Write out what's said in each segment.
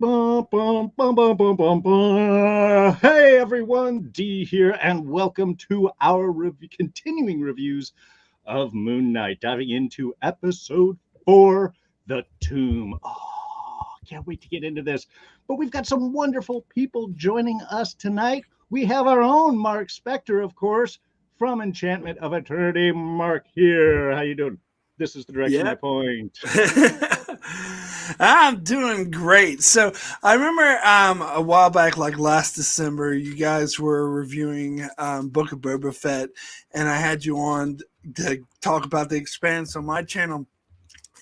Bum, bum, bum, bum, bum, bum, bum. Hey everyone, D here, and welcome to our continuing reviews of Moon Knight, diving into episode 4, The Tomb. Oh, can't wait to get into this. But we've got some wonderful people joining us tonight. We have our own Marc Spector, of course, from Enchantment of Eternity. Marc here. How you doing? This is the direction I Yep. point. I'm doing great. So I remember a while back, like last December, you guys were reviewing Book of Boba Fett, and I had you on to talk about the expanse on my channel.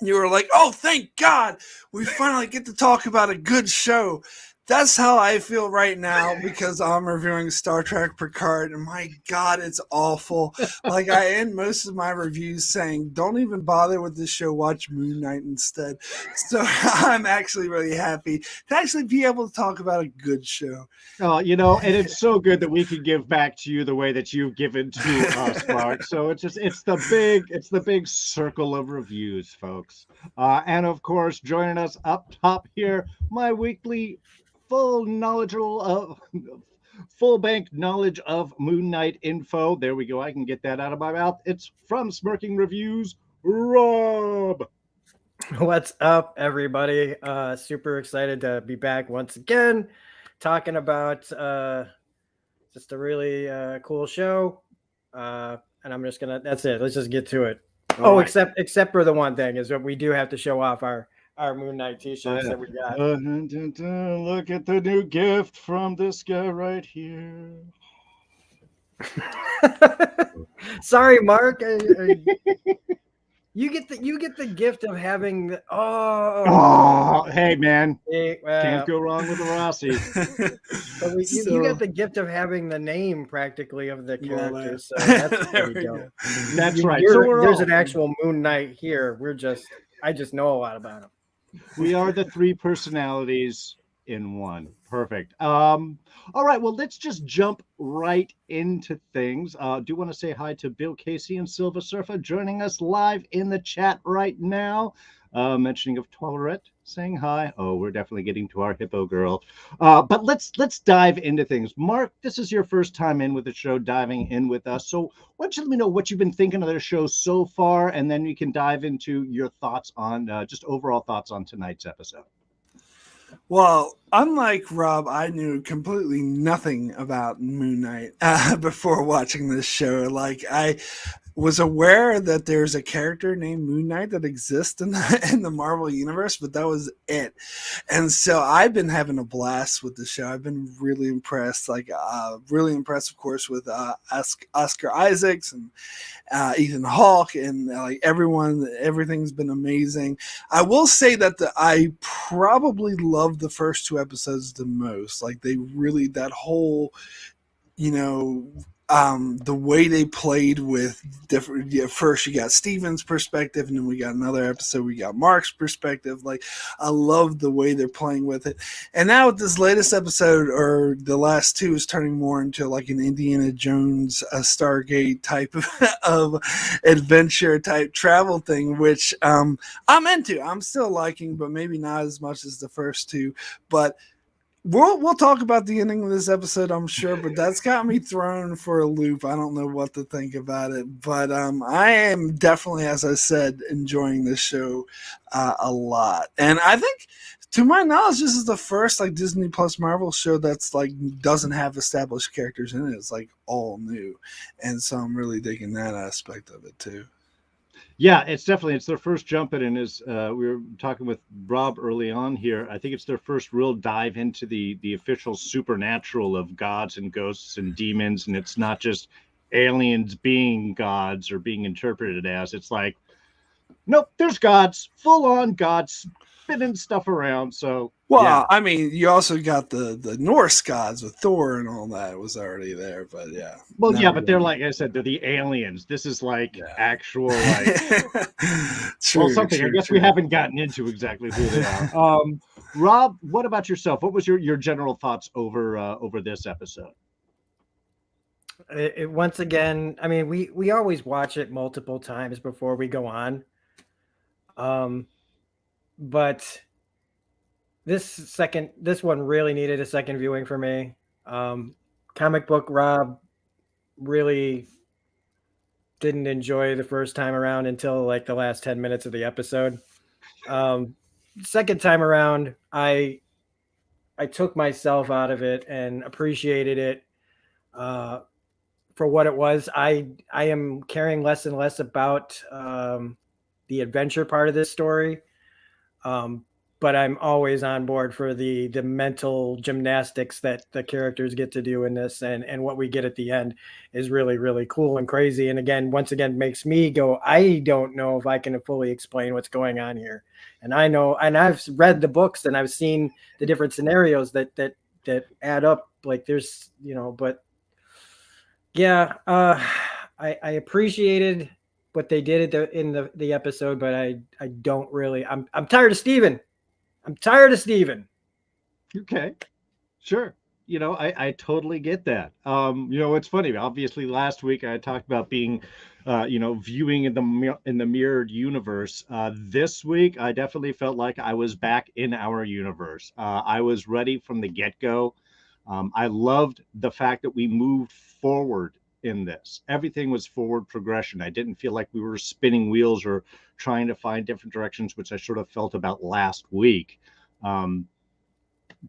You were like, "Oh, thank God, we finally get to talk about a good show." That's how I feel right now because I'm reviewing Star Trek Picard, and my God, it's awful. Like I end most of my reviews saying, "Don't even bother with this show. Watch Moon Knight instead." So I'm actually really happy to actually be able to talk about a good show. Oh, and it's so good that we can give back to you the way that you've given to us, Marc. So it's the big circle of reviews, folks. And of course, joining us up top here, my weekly full knowledgeable of full bank knowledge of Moon Knight info. There we go. I can get that out of my mouth. It's from Smirking Reviews, Rob. What's up, everybody? Super excited to be back once again, talking about just a really cool show. And I'm just gonna. That's it. Let's just get to it. All Oh, right. except for the one thing is that we do have to show off our Moon Knight T-shirts Yeah. that we got. Look at the new gift from this guy right here. Sorry, Mark. You get the gift of having the, Oh, hey man, can't well, go wrong with a Rossi. but you So get the gift of having the name practically of the well, there, character, so that's there pretty we dope. go. That's right. So There's an actual Moon Knight here. I just know a lot about him. we are the three personalities in one. Perfect. All right. Well, let's just jump right into things. Do want to say hi to Bill Casey and Silva Surfer joining us live in the chat right now. Mentioning of Tolerette saying hi. Oh, we're definitely getting to our hippo girl. But let's dive into things. Marc, this is your first time in with the show, diving in with us. So why don't you let me know what you've been thinking of the show so far, and then you can dive into your thoughts on just overall thoughts on tonight's episode. Well, unlike Rob, I knew completely nothing about Moon Knight before watching this show. Like I was aware that there's a character named Moon Knight that exists in the Marvel universe, but that was it. And so I've been having a blast with the show. I've been really impressed, really impressed, of course, with Oscar Isaacs and Ethan Hawke and like everyone. Everything's been amazing. I will say that I probably loved the first two episodes the most. Like they really that whole the way they played with different. Yeah, first you got Steven's perspective, and then we got another episode. We got Marc's perspective. Like I love the way they're playing with it. And now with this latest episode, or the last two, is turning more into like an Indiana Jones, a Stargate type of adventure type travel thing, which I'm into. I'm still liking, but maybe not as much as the first two. But we'll talk about the ending of this episode, I'm sure, but that's got me thrown for a loop. I don't know what to think about it, but I am definitely, as I said, enjoying this show a lot. And I think, to my knowledge, this is the first like Disney Plus Marvel show that's like doesn't have established characters in it. It's like all new, and so I'm really digging that aspect of it too. Yeah, it's their first jump in, and as we were talking with Rob early on here, I think it's their first real dive into the official supernatural of gods and ghosts and demons, and it's not just aliens being gods or being interpreted as. It's like, nope, there's gods, full on gods spinning stuff around. So yeah. Well, I mean, you also got the Norse gods with Thor and all that was already there, but yeah, Well, now yeah, we but they're got like I said, they're the aliens. This is like actual like yeah. well, True, something I true, guess we true. haven't gotten into exactly who they are. Rob, what about yourself? What was your general thoughts over this episode? Once again, I mean, we always watch it multiple times before we go on. Um, but this one really needed a second viewing for me. Comic book Rob really didn't enjoy the first time around until like the last 10 minutes of the episode. Second time around, I took myself out of it and appreciated it for what it was. I am caring less and less about the adventure part of this story. But I'm always on board for the mental gymnastics that the characters get to do in this, and what we get at the end is really, really cool and crazy. And again, once again, makes me go, I don't know if I can fully explain what's going on here. And I know, and I've read the books and I've seen the different scenarios that add up. Like there's, but yeah, I appreciated what they did in the episode, but I don't really. I'm tired of Steven. I'm tired of Steven. Okay, sure. I totally get that. It's funny. Obviously, last week I talked about being, viewing in the mirrored universe. This week, I definitely felt like I was back in our universe. I was ready from the get-go. I loved the fact that we moved forward in this. Everything was forward progression. I didn't feel like we were spinning wheels or trying to find different directions, which I sort of felt about last week.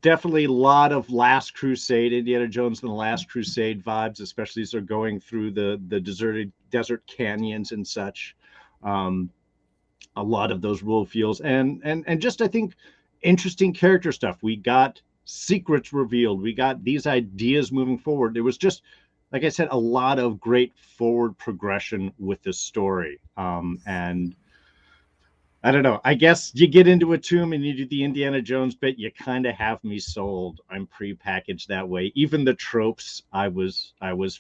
Definitely a lot of Last Crusade, Indiana Jones and the Last Crusade vibes, especially as they're going through the deserted desert canyons and such. A lot of those wolf feels and just I think interesting character stuff. We got secrets revealed. We got these ideas moving forward. There was just, like I said, a lot of great forward progression with this story. And I don't know. I guess you get into a tomb and you do the Indiana Jones bit, you kind of have me sold. I'm pre-packaged that way. Even the tropes, I was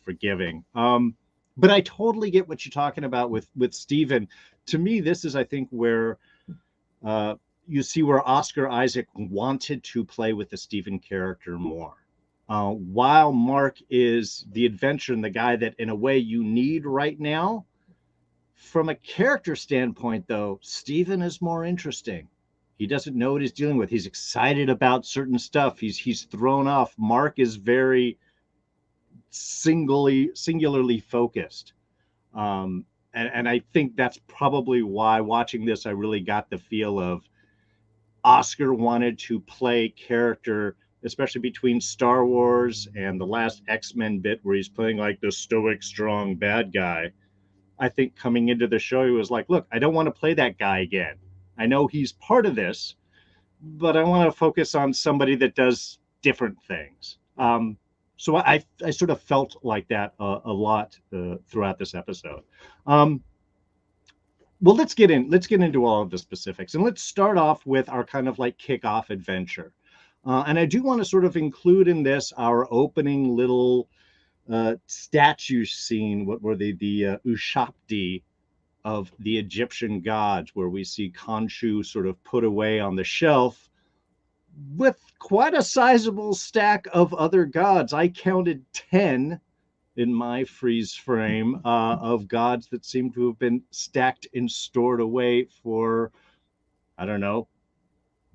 forgiving. But I totally get what you're talking about with Steven. To me, this is, I think, where you see where Oscar Isaac wanted to play with the Steven character more. While Marc is the adventurer and the guy that, in a way, you need right now, from a character standpoint, though, Steven is more interesting. He doesn't know what he's dealing with. He's excited about certain stuff. He's thrown off. Marc is very singularly focused. And I think that's probably why watching this, I really got the feel of Oscar wanted to play character, especially between Star Wars and the last X-Men bit where he's playing like the stoic, strong bad guy. I think coming into the show, he was like, look, I don't want to play that guy again. I know he's part of this, but I want to focus on somebody that does different things. So I sort of felt like that a lot throughout this episode. Well, let's get into all of the specifics, and let's start off with our kind of like kickoff adventure. And I do want to sort of include in this our opening little statue scene. What were the Ushabti of the Egyptian gods, where we see Khonshu sort of put away on the shelf with quite a sizable stack of other gods. I counted 10 in my freeze frame of gods that seem to have been stacked and stored away for, I don't know,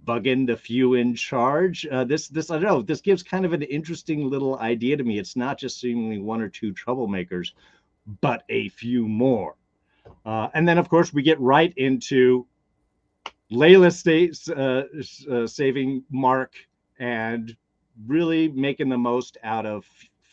bugging the few in charge. This I don't know. This gives kind of an interesting little idea to me. It's not just seemingly one or two troublemakers, but a few more. And then, of course, we get right into Layla saving Marc and really making the most out of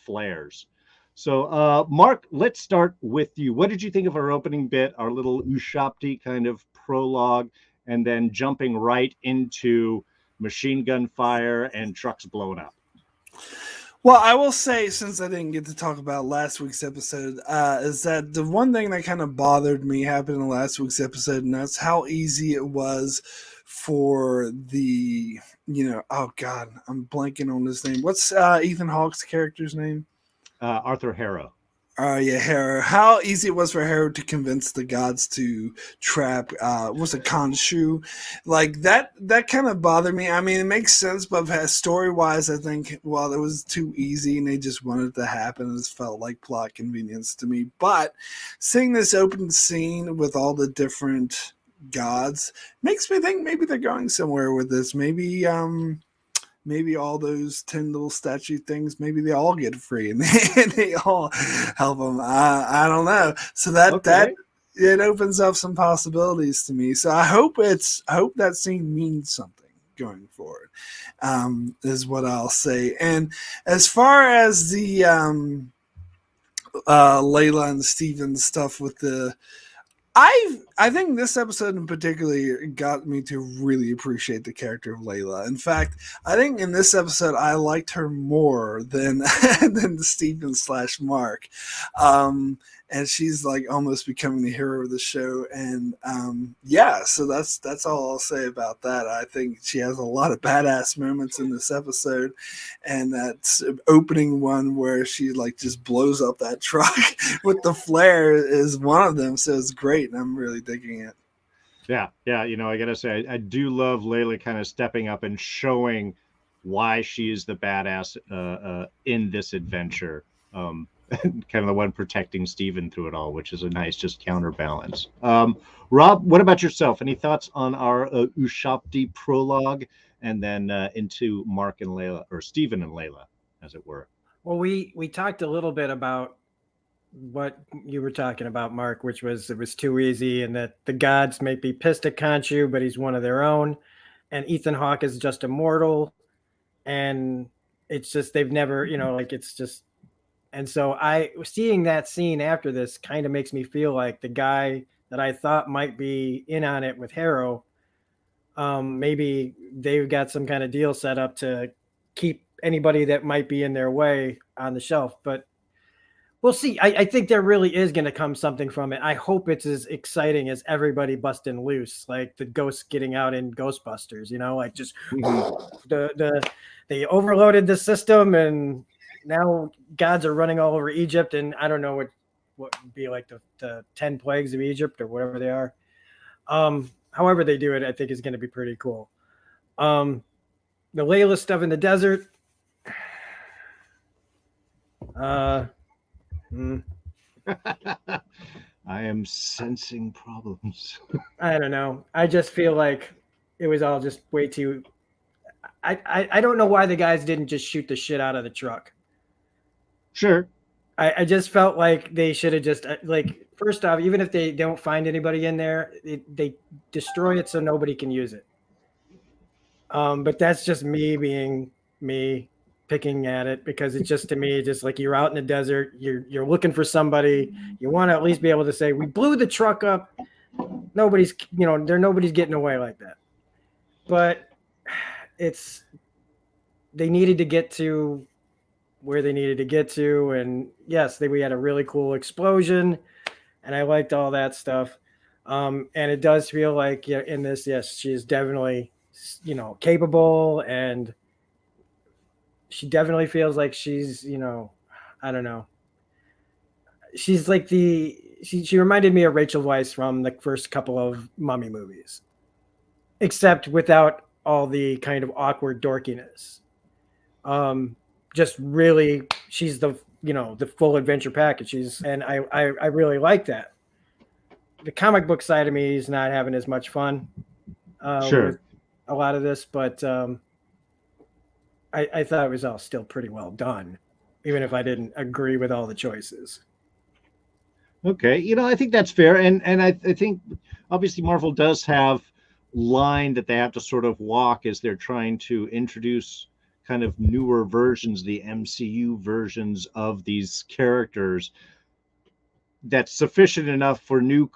flares. So, Marc, let's start with you. What did you think of our opening bit, our little Ushabti kind of prologue, and then jumping right into machine gun fire and trucks blown up? Well, I will say, since I didn't get to talk about last week's episode, is that the one thing that kind of bothered me happened in last week's episode, and that's how easy it was for the, oh God, I'm blanking on his name. What's Ethan Hawke's character's name? Arthur Harrow. Yeah, Harrow. How easy it was for Harrow to convince the gods to trap, what's it, Khonshu? Like, that kind of bothered me. I mean, it makes sense, but story-wise, I think, well, it was too easy, and they just wanted it to happen. It just felt like plot convenience to me. But seeing this open scene with all the different gods. Makes me think maybe they're going somewhere with this. Maybe all those 10 little statue things, maybe they all get free and they all help them. I don't know. So that it opens up some possibilities to me. So I hope that scene means something going forward, is what I'll say. And as far as the Layla and Steven stuff with the, I think this episode in particular got me to really appreciate the character of Layla. In fact, I think in this episode I liked her more than than Steven / Marc. And she's like almost becoming the hero of the show. And yeah, so that's all I'll say about that. I think she has a lot of badass moments in this episode, and that opening one where she like just blows up that truck with the flare is one of them. So it's great, and I'm really digging it. Yeah, you know, I gotta say, I do love Layla kind of stepping up and showing why she is the badass in this adventure. Kind of the one protecting Steven through it all, which is a nice just counterbalance. Rob, what about yourself? Any thoughts on our Ushabti prologue, and then into Marc and Layla, or Steven and Layla, as it were? Well, we talked a little bit about what you were talking about, Marc, which was it was too easy, and that the gods may be pissed at Khonshu, but he's one of their own, and Ethan Hawke is just immortal, and it's just they've never, you know, like it's just. And so I seeing that scene after this kind of makes me feel like the guy that I thought might be in on it with Harrow, maybe they've got some kind of deal set up to keep anybody that might be in their way on the shelf. But we'll see. I think there really is going to come something from it. I hope it's as exciting as everybody busting loose, like the ghosts getting out in Ghostbusters, you know, like just they overloaded the system, and now gods are running all over Egypt, and I don't know what would be like the 10 plagues of Egypt or whatever they are. However they do it, I think is going to be pretty cool. The Layla stuff in the desert. I am sensing problems. I don't know. I just feel like it was all just way too. I don't know why the guys didn't just shoot the shit out of the truck. Sure. I just felt like they should have just like, first off, even if they don't find anybody in there, they destroy it so nobody can use it. But that's just me being me picking at it, because it's just, to me, just like you're out in the desert, you're looking for somebody, you want to at least be able to say, we blew the truck up. Nobody's getting away like that. But they needed to get to where they needed to get to, and yes, we had a really cool explosion, and I liked all that stuff. And it does feel like, in this, yes, she is definitely, capable, and she definitely feels like she's, I don't know. She's like she reminded me of Rachel Weisz from the first couple of Mummy movies, except without all the kind of awkward dorkiness. Just really, she's the full adventure package. And I really like that. The comic book side of me is not having as much fun with a lot of this, but I thought it was all still pretty well done, even if I didn't agree with all the choices. Okay, I think that's fair, and I think obviously Marvel does have line that they have to sort of walk as they're trying to introduce kind of newer versions, the MCU versions of these characters, that's sufficient enough for new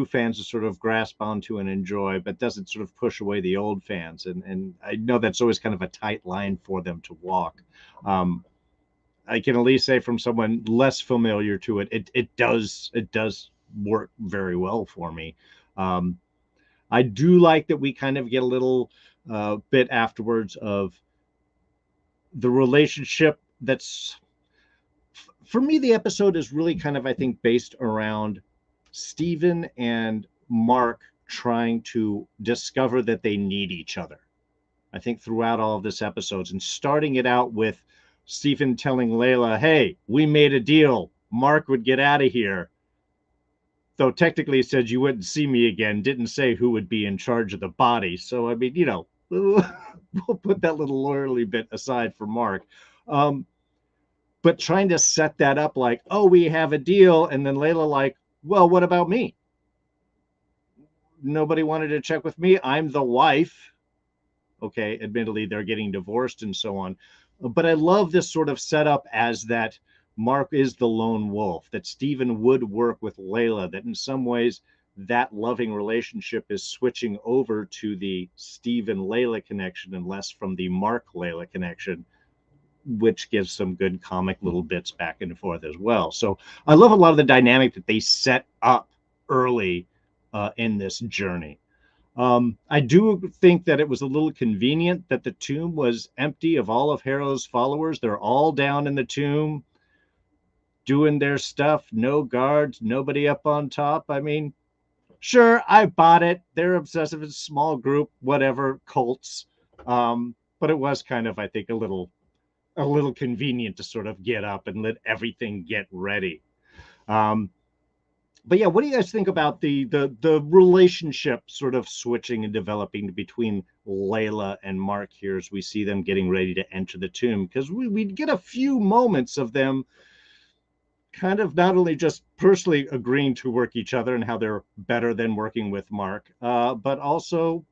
fans to sort of grasp onto and enjoy, but doesn't sort of push away the old fans. And I know that's always kind of a tight line for them to walk. I can at least say, from someone less familiar to it, it does work very well for me. I do like that we kind of get a little bit afterwards of the relationship that's, for me, the episode is really kind of, I think, based around Steven and Marc trying to discover that they need each other. I think throughout all of this episodes, and starting it out with Steven telling Layla, hey, we made a deal, Marc would get out of here. though technically it said you wouldn't see me again, didn't say who would be in charge of the body. So, I mean, we'll put that little lawyerly bit aside for Marc. But trying to set that up like, oh, we have a deal. And then Layla like, well, what about me? Nobody wanted to check with me. I'm the wife. Okay, admittedly, they're getting divorced and so on. But I love this sort of setup as that Marc is the lone wolf, that Steven would work with Layla, that in some ways that loving relationship is switching over to the Steven-Layla connection and less from the Marc-Layla connection, which gives some good comic little bits back and forth as well. So I love a lot of the dynamic that they set up early in this journey. I do think that it was a little convenient that the tomb was empty of all of Harrow's followers. They're all down in the tomb doing their stuff. No guards, nobody up on top. I mean, sure, I bought it. They're obsessive, it's a small group, whatever, cults. But it was kind of, I think, a little convenient to sort of get up and let everything get ready. But yeah, what do you guys think about the relationship sort of switching and developing between Layla and Marc here as we see them getting ready to enter the tomb? Because we get a few moments of them kind of not only just personally agreeing to work each other and how they're better than working with Marc, but also,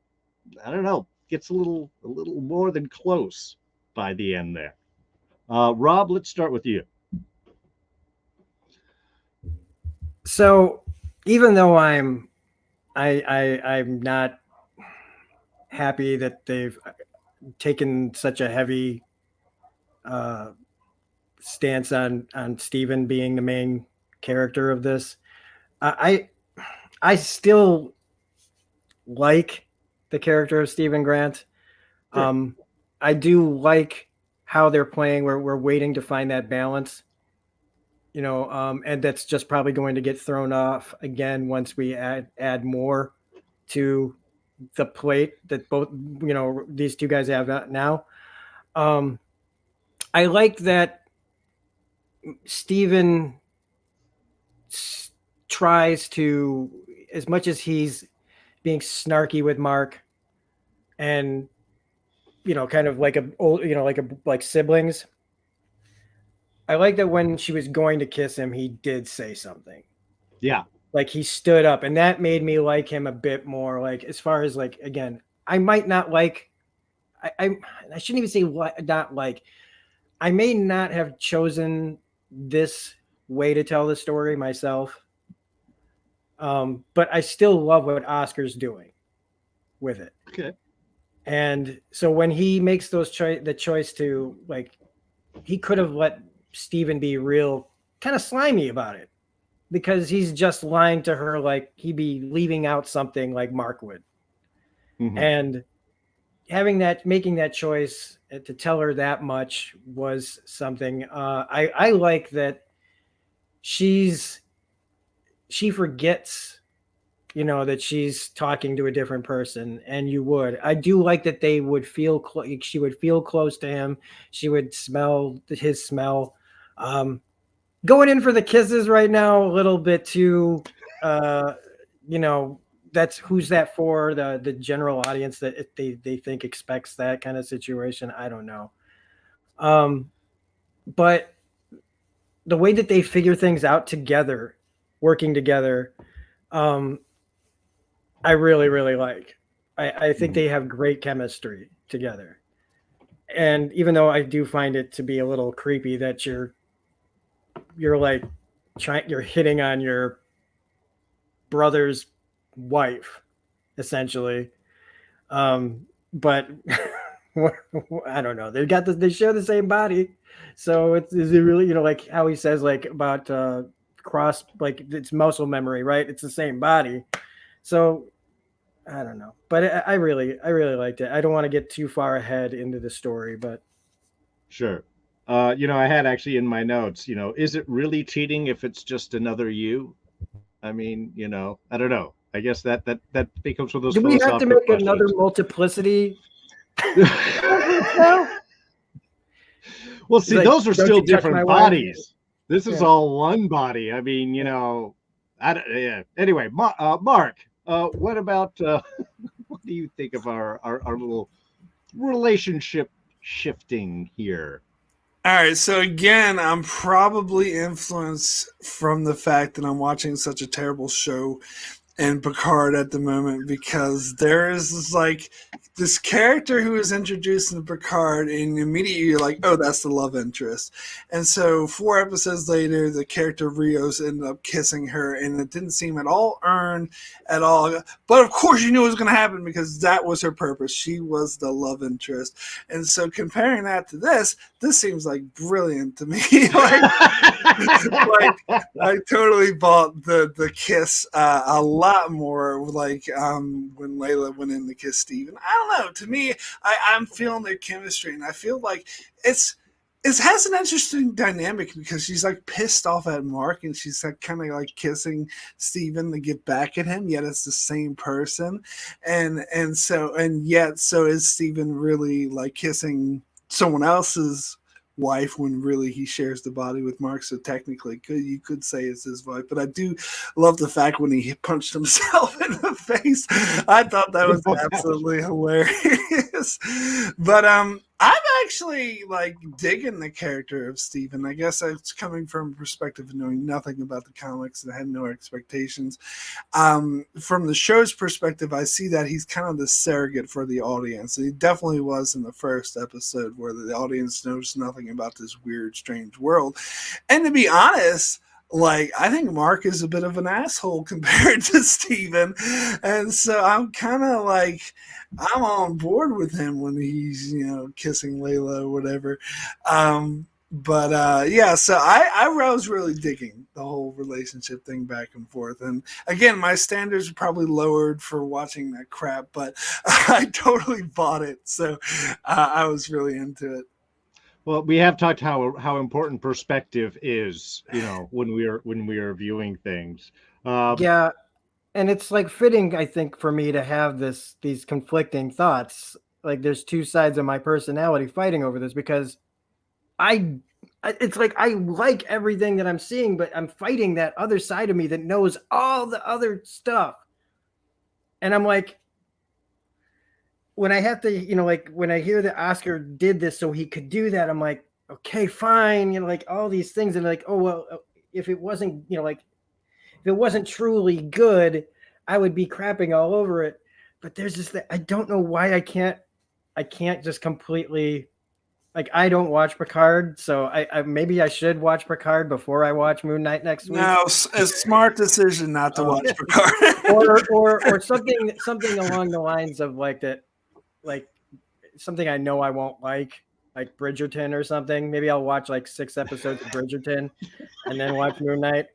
I don't know, gets a little more than close by the end there. Rob, let's start with you. So even though I'm not happy that they've taken such a heavy stance on Steven being the main character of this, I still like the character of Steven Grant. Sure. I do like how they're playing. We're waiting to find that balance. And that's just probably going to get thrown off again once we add more to the plate that both, these two guys have now. I like that Steven tries to, as much as he's being snarky with Marc and, kind of like like siblings. I like that when she was going to kiss him, he did say something. Yeah. Like he stood up, and that made me like him a bit more. Like, as far as like, again, I might not like, I shouldn't even say not like, I may not have chosen this way to tell the story myself. But I still love what Oscar's doing with it. Okay. And so when he makes the choice to, like, he could have let Steven be real kind of slimy about it, because he's just lying to her, like he'd be leaving out something like Marc would. Mm-hmm. And making that choice to tell her that much was something. I like that she forgets, that she's talking to a different person, and I do like that they would feel she would feel close to him. She would smell his smell. Going in for the kisses right now, a little bit too, that's who's that for, the general audience that they think expects that kind of situation. I don't know. But the way that they figure things out together, working together, I really, really like. I think they have great chemistry together. And even though I do find it to be a little creepy that you're like you're hitting on your brother's wife, essentially. But I don't know. They share the same body. So is it really, like how he says, like, about cross, like it's muscle memory, right? It's the same body. So I don't know, but I really liked it. I don't want to get too far ahead into the story, but sure. I had actually in my notes, is it really cheating if it's just another you? I mean, I don't know. I guess that becomes one of those. Do we have to make questions. Another multiplicity? Well, see, those are still different bodies. This is all one body. I mean, Yeah. Anyway, Mark, what about what do you think of our little relationship shifting here? All right, so again, I'm probably influenced from the fact that I'm watching such a terrible show and Picard at the moment, because there is this character who is introduced in Picard, and immediately you're like, oh, that's the love interest. And so 4 episodes later, the character Rios ended up kissing her, and it didn't seem at all earned at all. But of course, you knew it was going to happen because that was her purpose. She was the love interest. And so comparing that to this seems like brilliant to me. like I totally bought the kiss a lot more. When Layla went in to kiss Steven. I don't know. To me, I'm feeling their chemistry, and I feel like it has an interesting dynamic because she's like pissed off at Marc, and she's like kind of like kissing Steven to get back at him. Yet it's the same person, and yet so is Steven really like kissing someone else's wife when really he shares the body with Marc. So technically you could say it's his wife, but I do love the fact when he punched himself in the face. I thought that was absolutely hilarious. But I'm actually like digging the character of Steven. I guess it's coming from a perspective of knowing nothing about the comics and I had no expectations. From the show's perspective, I see that he's kind of the surrogate for the audience. And he definitely was in the first episode where the audience knows nothing about this weird, strange world. And to be honest, like, I think Marc is a bit of an asshole compared to Steven. And so I'm kind of like, I'm on board with him when he's, kissing Layla or whatever. Yeah, so I was really digging the whole relationship thing back and forth. And again, my standards are probably lowered for watching that crap, but I totally bought it. So I was really into it. Well, we have talked how important perspective is, when we are viewing things. Yeah, and it's like fitting, I think, for me to have these conflicting thoughts. Like there's two sides of my personality fighting over this because it's like I like everything that I'm seeing, but I'm fighting that other side of me that knows all the other stuff. And I'm like, when I have to, like when I hear that Oscar did this so he could do that, I'm like, okay, fine. Like all these things. And like, oh, well, if it wasn't, if it wasn't truly good, I would be crapping all over it. But there's just that I don't know why I can't just completely, like, I don't watch Picard. So I maybe I should watch Picard before I watch Moon Knight next week. No, it's a smart decision not to watch Picard. or something along the lines of like that. Like something I know I won't like Bridgerton or something. Maybe I'll watch like 6 episodes of Bridgerton and then watch Moon Knight.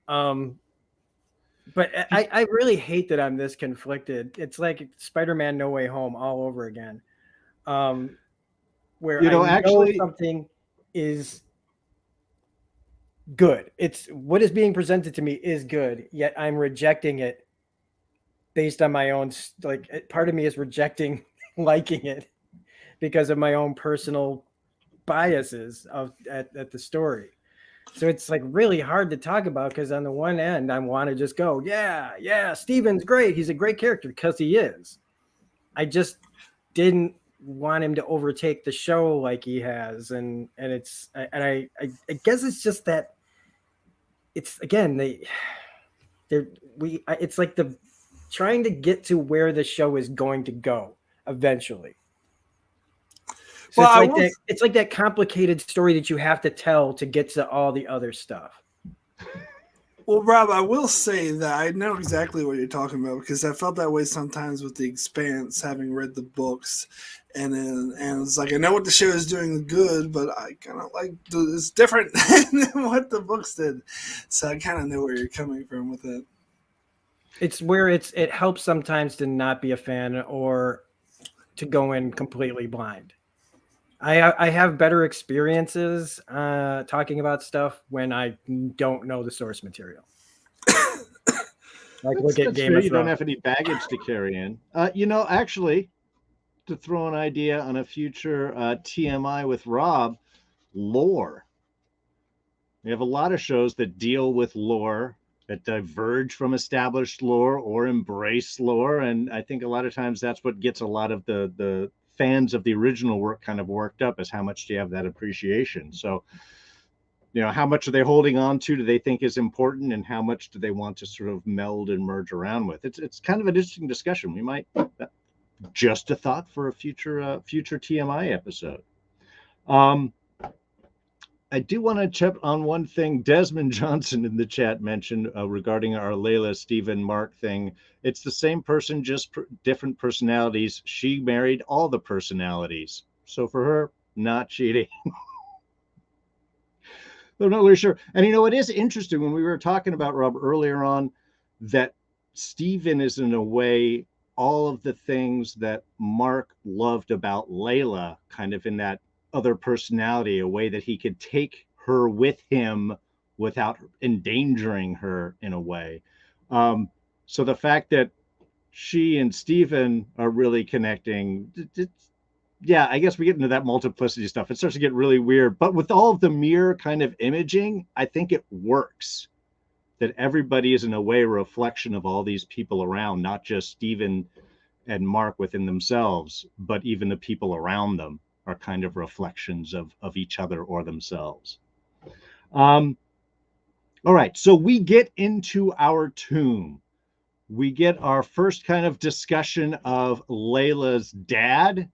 But I really hate that I'm this conflicted. It's like Spider-Man No Way Home all over again. Where I know something is good. It's what is being presented to me is good, yet I'm rejecting it based on my own, like part of me is rejecting liking it because of my own personal biases at the story. So it's like really hard to talk about because on the one end, I want to just go, yeah, Steven's great. He's a great character because he is. I just didn't want him to overtake the show like he has. And I guess it's just that it's again, it's like the trying to get to where the show is going to go eventually. So well, it's like that complicated story that you have to tell to get to all the other stuff. Well, Rob, I will say that I know exactly what you're talking about because I felt that way sometimes with The Expanse, having read the books, and it's like I know what the show is doing good, but I kind of like it's different than what the books did. So I kind of know where you're coming from with it. It's where it helps sometimes to not be a fan or to go in completely blind. I have better experiences talking about stuff when I don't know the source material. Like look at Game of Thrones. You don't have any baggage to carry in. Actually, to throw an idea on a future TMI with Rob, lore. We have a lot of shows that deal with lore that diverge from established lore or embrace lore. And I think a lot of times that's what gets a lot of the fans of the original work kind of worked up, is how much do you have that appreciation. So, how much are they holding on to? Do they think is important, and how much do they want to sort of meld and merge around with? It's kind of an interesting discussion. We might, just a thought for a future TMI episode. I do want to check on one thing. Desmond Johnson in the chat mentioned regarding our Layla, Steven, Marc thing. It's the same person, just different personalities. She married all the personalities. So for her, not cheating. I'm not really sure. And it is interesting when we were talking about, Rob, earlier on, that Steven is in a way all of the things that Marc loved about Layla, kind of in that other personality, a way that he could take her with him without endangering her in a way. So the fact that she and Steven are really connecting, yeah, I guess we get into that multiplicity stuff. It starts to get really weird. But with all of the mirror kind of imaging, I think it works. That everybody is in a way a reflection of all these people around, not just Steven and Marc within themselves, but even the people around them are kind of reflections of each other or themselves. All right, so we get into our tomb. We get our first kind of discussion of Layla's dad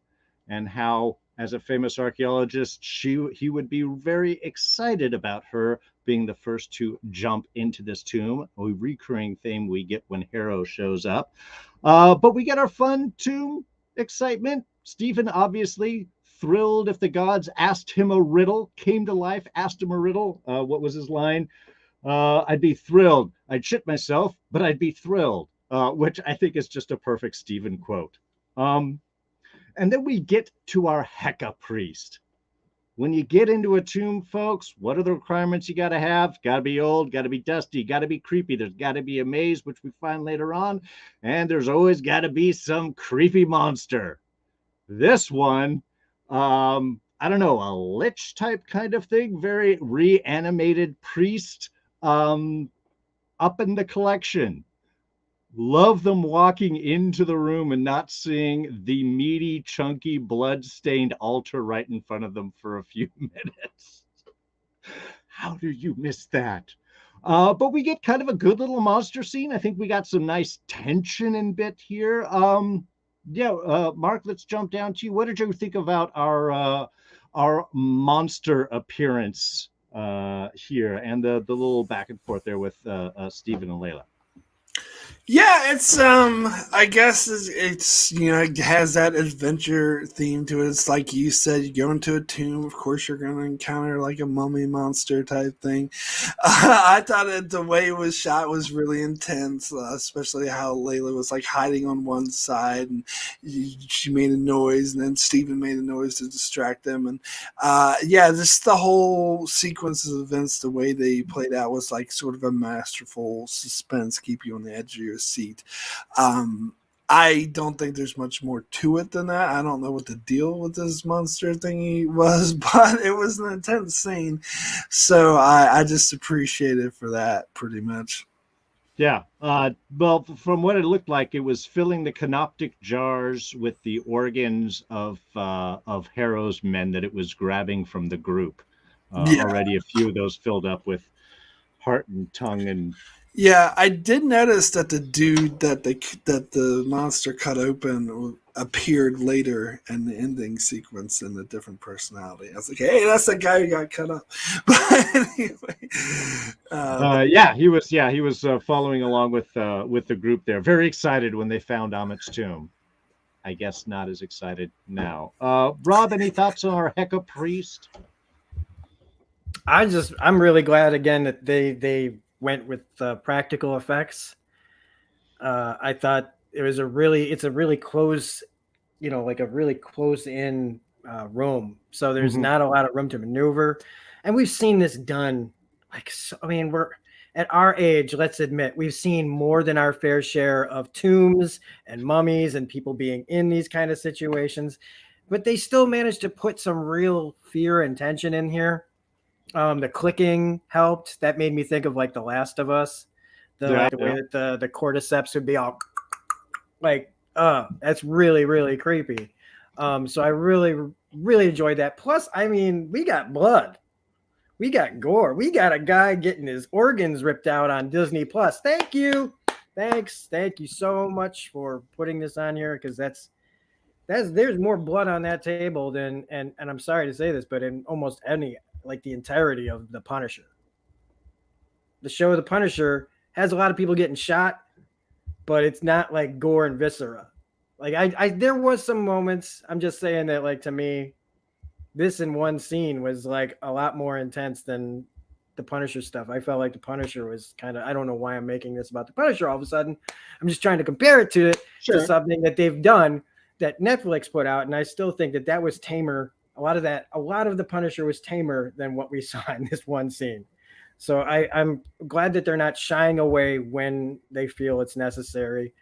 and how, as a famous archaeologist, he would be very excited about her being the first to jump into this tomb, a recurring theme we get when Harrow shows up. But we get our fun tomb excitement. Steven obviously thrilled if the gods asked him a riddle, came to life, asked him a riddle. What was his line? I'd be thrilled. I'd shit myself, but I'd be thrilled, which I think is just a perfect Steven quote. And then we get to our Heka priest. When you get into a tomb, folks, what are the requirements you got to have? Got to be old, got to be dusty, got to be creepy. There's got to be a maze, which we find later on. And there's always got to be some creepy monster. This one, I don't know, a lich type kind of thing, very reanimated priest up in the collection. Love them walking into the room and not seeing the meaty, chunky, blood-stained altar right in front of them for a few minutes. How do you miss that? But we get kind of a good little monster scene. I think we got some nice tension in bit here. Marc, let's jump down to you. What did you think about our monster appearance here and the little back and forth there with Steven and Layla? Yeah, it's I guess it's it has that adventure theme to it. It's like you said, you go into a tomb, of course you're going to encounter like a mummy monster type thing. I thought the way it was shot was really intense, especially how Layla was like hiding on one side and she made a noise, and then Steven made a noise to distract them, and just the whole sequence of events, the way they played out was like sort of a masterful suspense, keep you on the edge of your seat. I don't think there's much more to it than that. I don't know what the deal with this monster thingy was, but it was an intense scene. So I just appreciate it for that pretty much. Yeah. Well, from what it looked like, it was filling the canoptic jars with the organs of Harrow's men that it was grabbing from the group. Already a few of those filled up with heart and tongue and. Yeah, I did notice that the dude that the monster cut open appeared later in the ending sequence in a different personality. I was like, hey, that's the guy who got cut up. But anyway, he was following along with the group there. Very excited when they found Ammit's tomb. I guess not as excited now. Rob, any thoughts on our Heka priest? I'm really glad again that they went with practical effects. I thought it's a really close, like a really close in room. So there's not a lot of room to maneuver. And we've seen this done. We're at our age, let's admit, we've seen more than our fair share of tombs and mummies and people being in these kind of situations. But they still managed to put some real fear and tension in here. The clicking helped. That made me think of like The Last of Us. The way that the cordyceps would be all like, that's really, really creepy. So I really, really enjoyed that. Plus, I mean, we got blood. We got gore. We got a guy getting his organs ripped out on Disney Plus. Thank you. Thank you so much for putting this on here, because there's more blood on that table than, and I'm sorry to say this, but in almost any, like the entirety of The Punisher. The show The Punisher has a lot of people getting shot, but it's not like gore and viscera. Like I there was some moments, I'm just saying that, like, to me, this in one scene was like a lot more intense than the Punisher stuff. I felt like the Punisher was kind of, I don't know why I'm making this about the Punisher all of a sudden. I'm just trying to compare it to something that they've done that Netflix put out. And I still think that was tamer. A lot of the Punisher was tamer than what we saw in this one scene. So I'm glad that they're not shying away when they feel it's necessary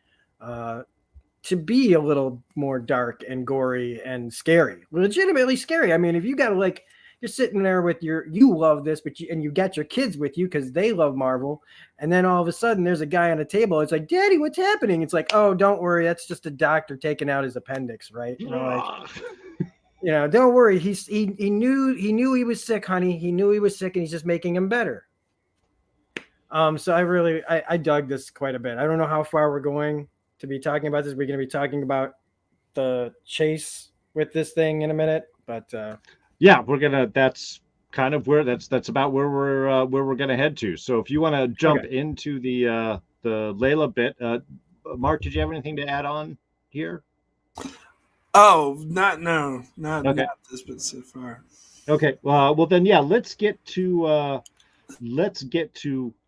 to be a little more dark and gory and scary, legitimately scary. I mean, if you got like, you're sitting there with you love this, but you got your kids with you because they love Marvel, and then all of a sudden there's a guy on a table. It's like, Daddy, what's happening? It's like, oh, don't worry, that's just a doctor taking out his appendix, right? Don't worry. He knew he was sick, honey. He knew he was sick, and he's just making him better. So I dug this quite a bit. I don't know how far we're going to be talking about this. We're going to be talking about the chase with this thing in a minute, but yeah, that's kind of where that's about where we're gonna head to. So if you want to jump into the Layla bit, Marc, did you have anything to add on here? Oh, not this bit so far. Okay, well then, yeah, let's get to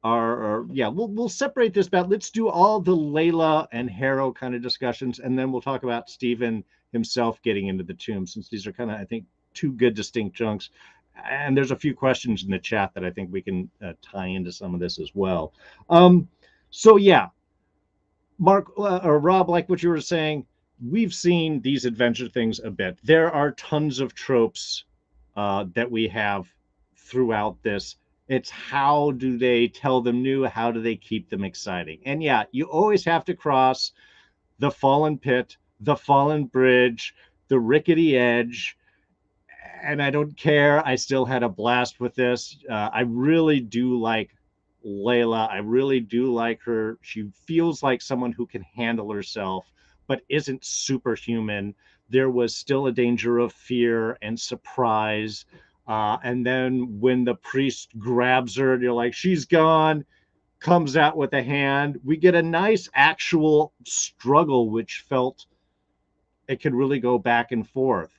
our we'll separate this out. Let's do all the Layla and Harrow kind of discussions, and then we'll talk about Steven himself getting into the tomb, since these are kind of, I think, two good distinct chunks. And there's a few questions in the chat that I think we can tie into some of this as well. So yeah, Marc or Rob, like what you were saying, we've seen these adventure things a bit. There are tons of tropes that we have throughout this. It's how do they tell them new? How do they keep them exciting? And yeah, you always have to cross the fallen pit, the fallen bridge, the rickety edge. And I don't care. I still had a blast with this. I really do like Layla. I really do like her. She feels like someone who can handle herself, but isn't superhuman. There was still a danger of fear and surprise. And then when the priest grabs her, you're like, she's gone, comes out with a hand. We get a nice actual struggle, which felt it could really go back and forth.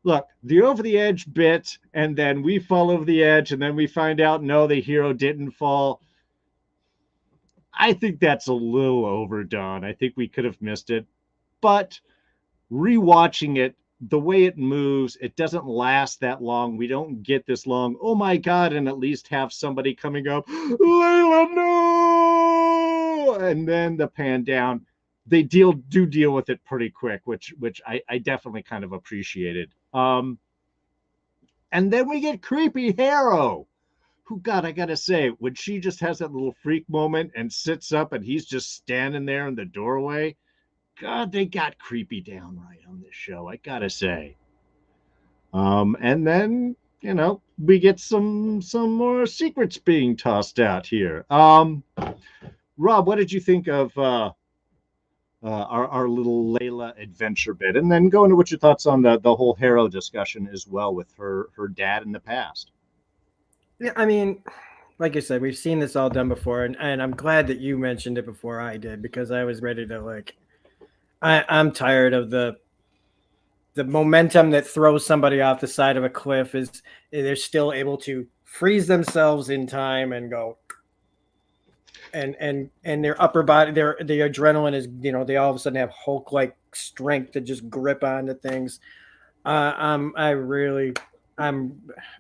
Look, the over the edge bit, and then we fall over the edge, and then we find out, no, the hero didn't fall. I think that's a little overdone. I think we could have missed it. But rewatching it, the way it moves, it doesn't last that long. We don't get this long, oh my God, and at least have somebody coming up, Layla, no! And then the pan down. They do deal with it pretty quick, which I definitely kind of appreciated. And then we get creepy Harrow, who, God, I gotta say, when she just has that little freak moment and sits up and he's just standing there in the doorway, God, they got creepy downright on this show, I gotta say. And then, we get some more secrets being tossed out here. Rob, what did you think of our little Layla adventure bit, and then go into what your thoughts on the whole Harrow discussion as well with her dad in the past? Yeah, I mean, like I said, we've seen this all done before, and I'm glad that you mentioned it before I did, because I was ready to I'm tired of the momentum that throws somebody off the side of a cliff. Is they're still able to freeze themselves in time and go. And their upper body, the adrenaline is, they all of a sudden have Hulk-like strength to just grip onto things. But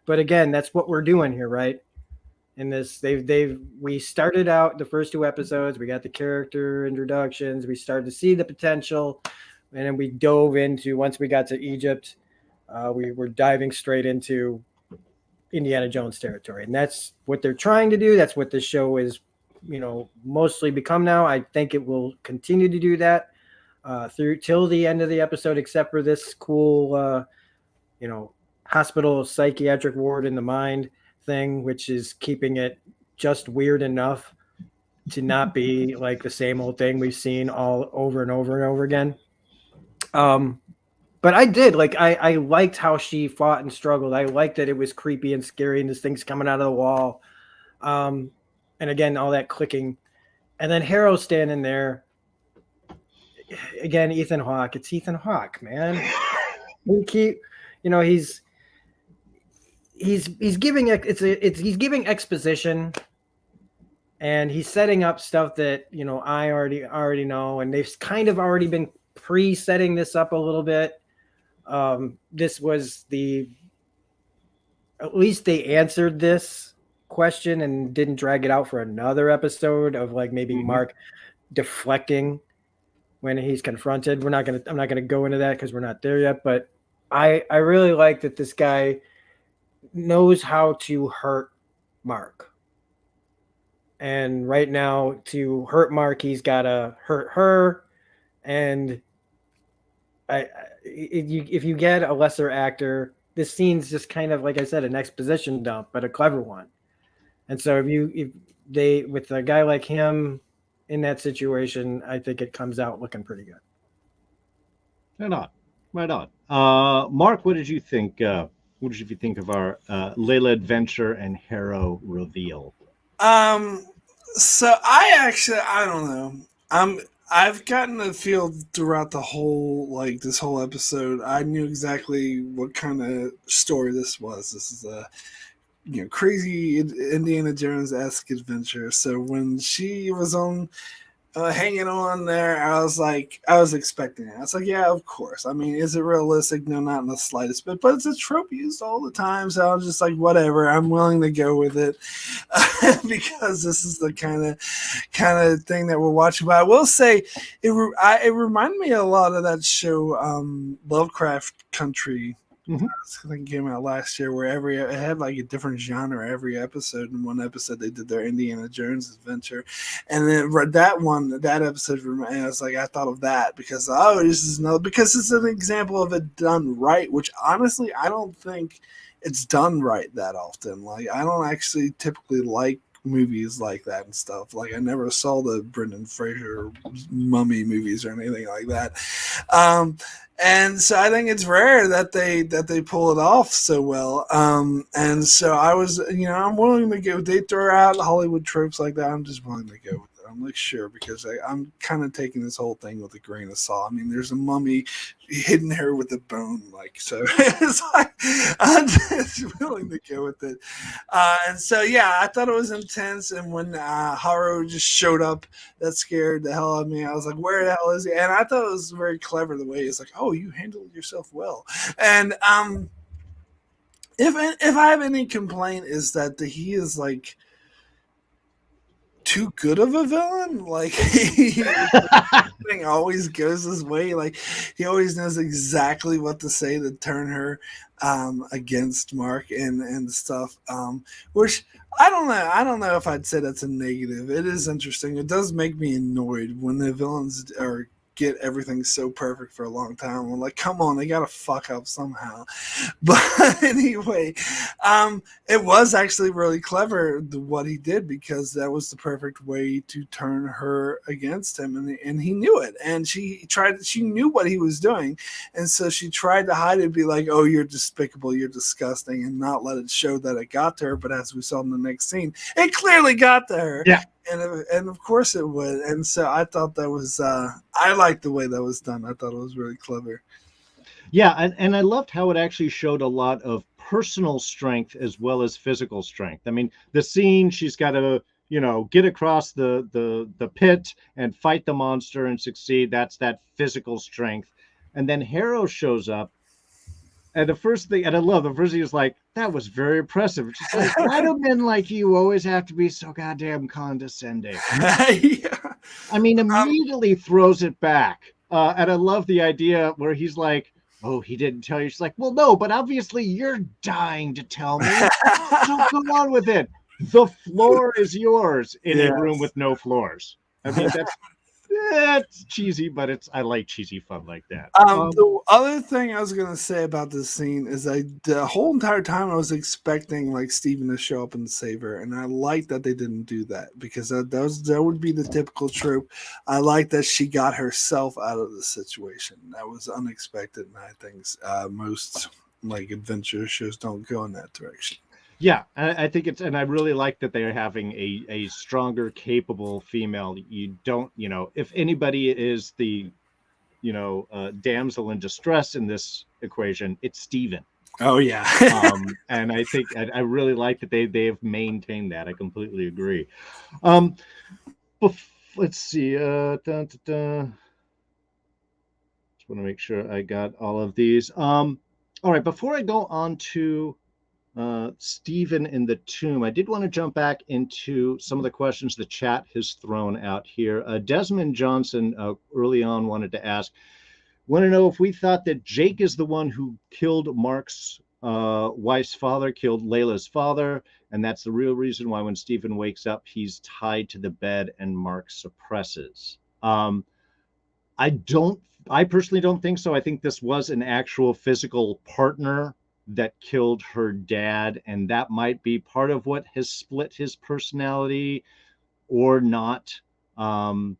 again, that's what we're doing here, right? In this, we started out the first two episodes. We got the character introductions. We started to see the potential, and then we dove into, once we got to Egypt, we were diving straight into Indiana Jones territory, and that's what they're trying to do. That's what this show is, mostly become now. I think it will continue to do that through till the end of the episode, except for this cool, hospital psychiatric ward in the mind thing, which is keeping it just weird enough to not be like the same old thing we've seen all over and over and over again. But I did I liked how she fought and struggled. I liked that it was creepy and scary and this thing's coming out of the wall. And again, all that clicking. And then Harrow standing there. Again, Ethan Hawke. It's Ethan Hawke, man. We keep, he's giving he's giving exposition, and he's setting up stuff that I already know, and they've kind of already been pre-setting this up a little bit. This was at least they answered this question and didn't drag it out for another episode of like maybe Marc deflecting when he's confronted. I'm not gonna go into that because we're not there yet, but I really like that this guy knows how to hurt Marc. And right now, to hurt Marc, he's gotta hurt her. And if you get a lesser actor, this scene's just kind of, like I said, an exposition dump, but a clever one. And so if they with a guy like him in that situation, I think it comes out looking pretty good. Right on. Marc, what did you think? What did you think of our Layla adventure and Harrow reveal? So I don't know. I've gotten the feel throughout the whole this whole episode. I knew exactly what kind of story this was. This is a crazy Indiana Jones-esque adventure. So when she was on hanging on there, I was expecting it. I was like, yeah, of course. I mean, is it realistic? No, not in the slightest bit, but it's a trope used all the time. So I was just like, whatever, I'm willing to go with it because this is the kind of thing that we're watching. But I will say it reminded me a lot of that show, Lovecraft Country. I think it came out last year, where it had like a different genre every episode. In one episode, they did their Indiana Jones adventure, and then that episode, I was like, I thought of that because because it's an example of it done right. Which honestly, I don't think it's done right that often. Like, I don't actually typically like movies like that and stuff. Like, I never saw the Brendan Fraser mummy movies or anything like that. And so I think it's rare that they pull it off so well. And so I was, I'm willing to go. They throw out Hollywood tropes like that. I'm just willing to go with it. I'm like, sure, because I'm kind of taking this whole thing with a grain of salt. I mean, there's a mummy hidden here with a bone, so it's like, I'm just willing to go with it. And so, yeah, I thought it was intense. And when Harrow just showed up, that scared the hell out of me. I was like, where the hell is he? And I thought it was very clever the way it's like, oh, you handled yourself well. And if I have any complaint, is that he is like too good of a villain. Like, everything always goes his way. Like, he always knows exactly what to say to turn her against Marc and stuff. Which I don't know if I'd say that's a negative. It is interesting. It does make me annoyed when the villains get everything so perfect for a long time. I'm like, come on, they gotta fuck up somehow. But anyway, it was actually really clever what he did, because that was the perfect way to turn her against him, and he knew it. And she knew what he was doing, and so she tried to hide it, be like, oh, you're despicable, you're disgusting, and not let it show that it got to her. But as we saw in the next scene, it clearly got to her. Yeah. And of course it would. And so I thought that was, I liked the way that was done. I thought it was really clever. Yeah, and I loved how it actually showed a lot of personal strength as well as physical strength. I mean, the scene, she's got to, get across the pit and fight the monster and succeed. That's that physical strength. And then Harrow shows up. And the first thing, and I love the first thing is like, that was very impressive. Just like, why do men like you always have to be so goddamn condescending? Yeah. I mean, immediately throws it back. And I love the idea where he's like, oh, he didn't tell you. She's like, well, no, but obviously you're dying to tell me. So go on with it. The floor is yours in a room Yes. with no floors. I mean, that's cheesy, but I like cheesy fun like that. The other thing I was gonna say about this scene is the whole entire time I was expecting like Steven to show up and save her, and I like that they didn't do that because that would be the typical trope. I like that she got herself out of the situation. That was unexpected, and I think most like adventure shows don't go in that direction. Yeah, I think and I really like that they're having a stronger, capable female. You don't, if anybody is the, damsel in distress in this equation, it's Steven. Oh yeah. And I think I really like that they have maintained that. I completely agree. Um, let's see. Just want to make sure I got all of these. All right, before I go on to Stephen in the Tomb, I did want to jump back into some of the questions the chat has thrown out here. Desmond Johnson early on wanted to want to know if we thought that Jake is the one who killed Marc's wife's father, killed Layla's father, and that's the real reason why when Stephen wakes up, he's tied to the bed and Marc suppresses. I don't. I personally don't think so. I think this was an actual physical partner that killed her dad, and that might be part of what has split his personality or not. Um,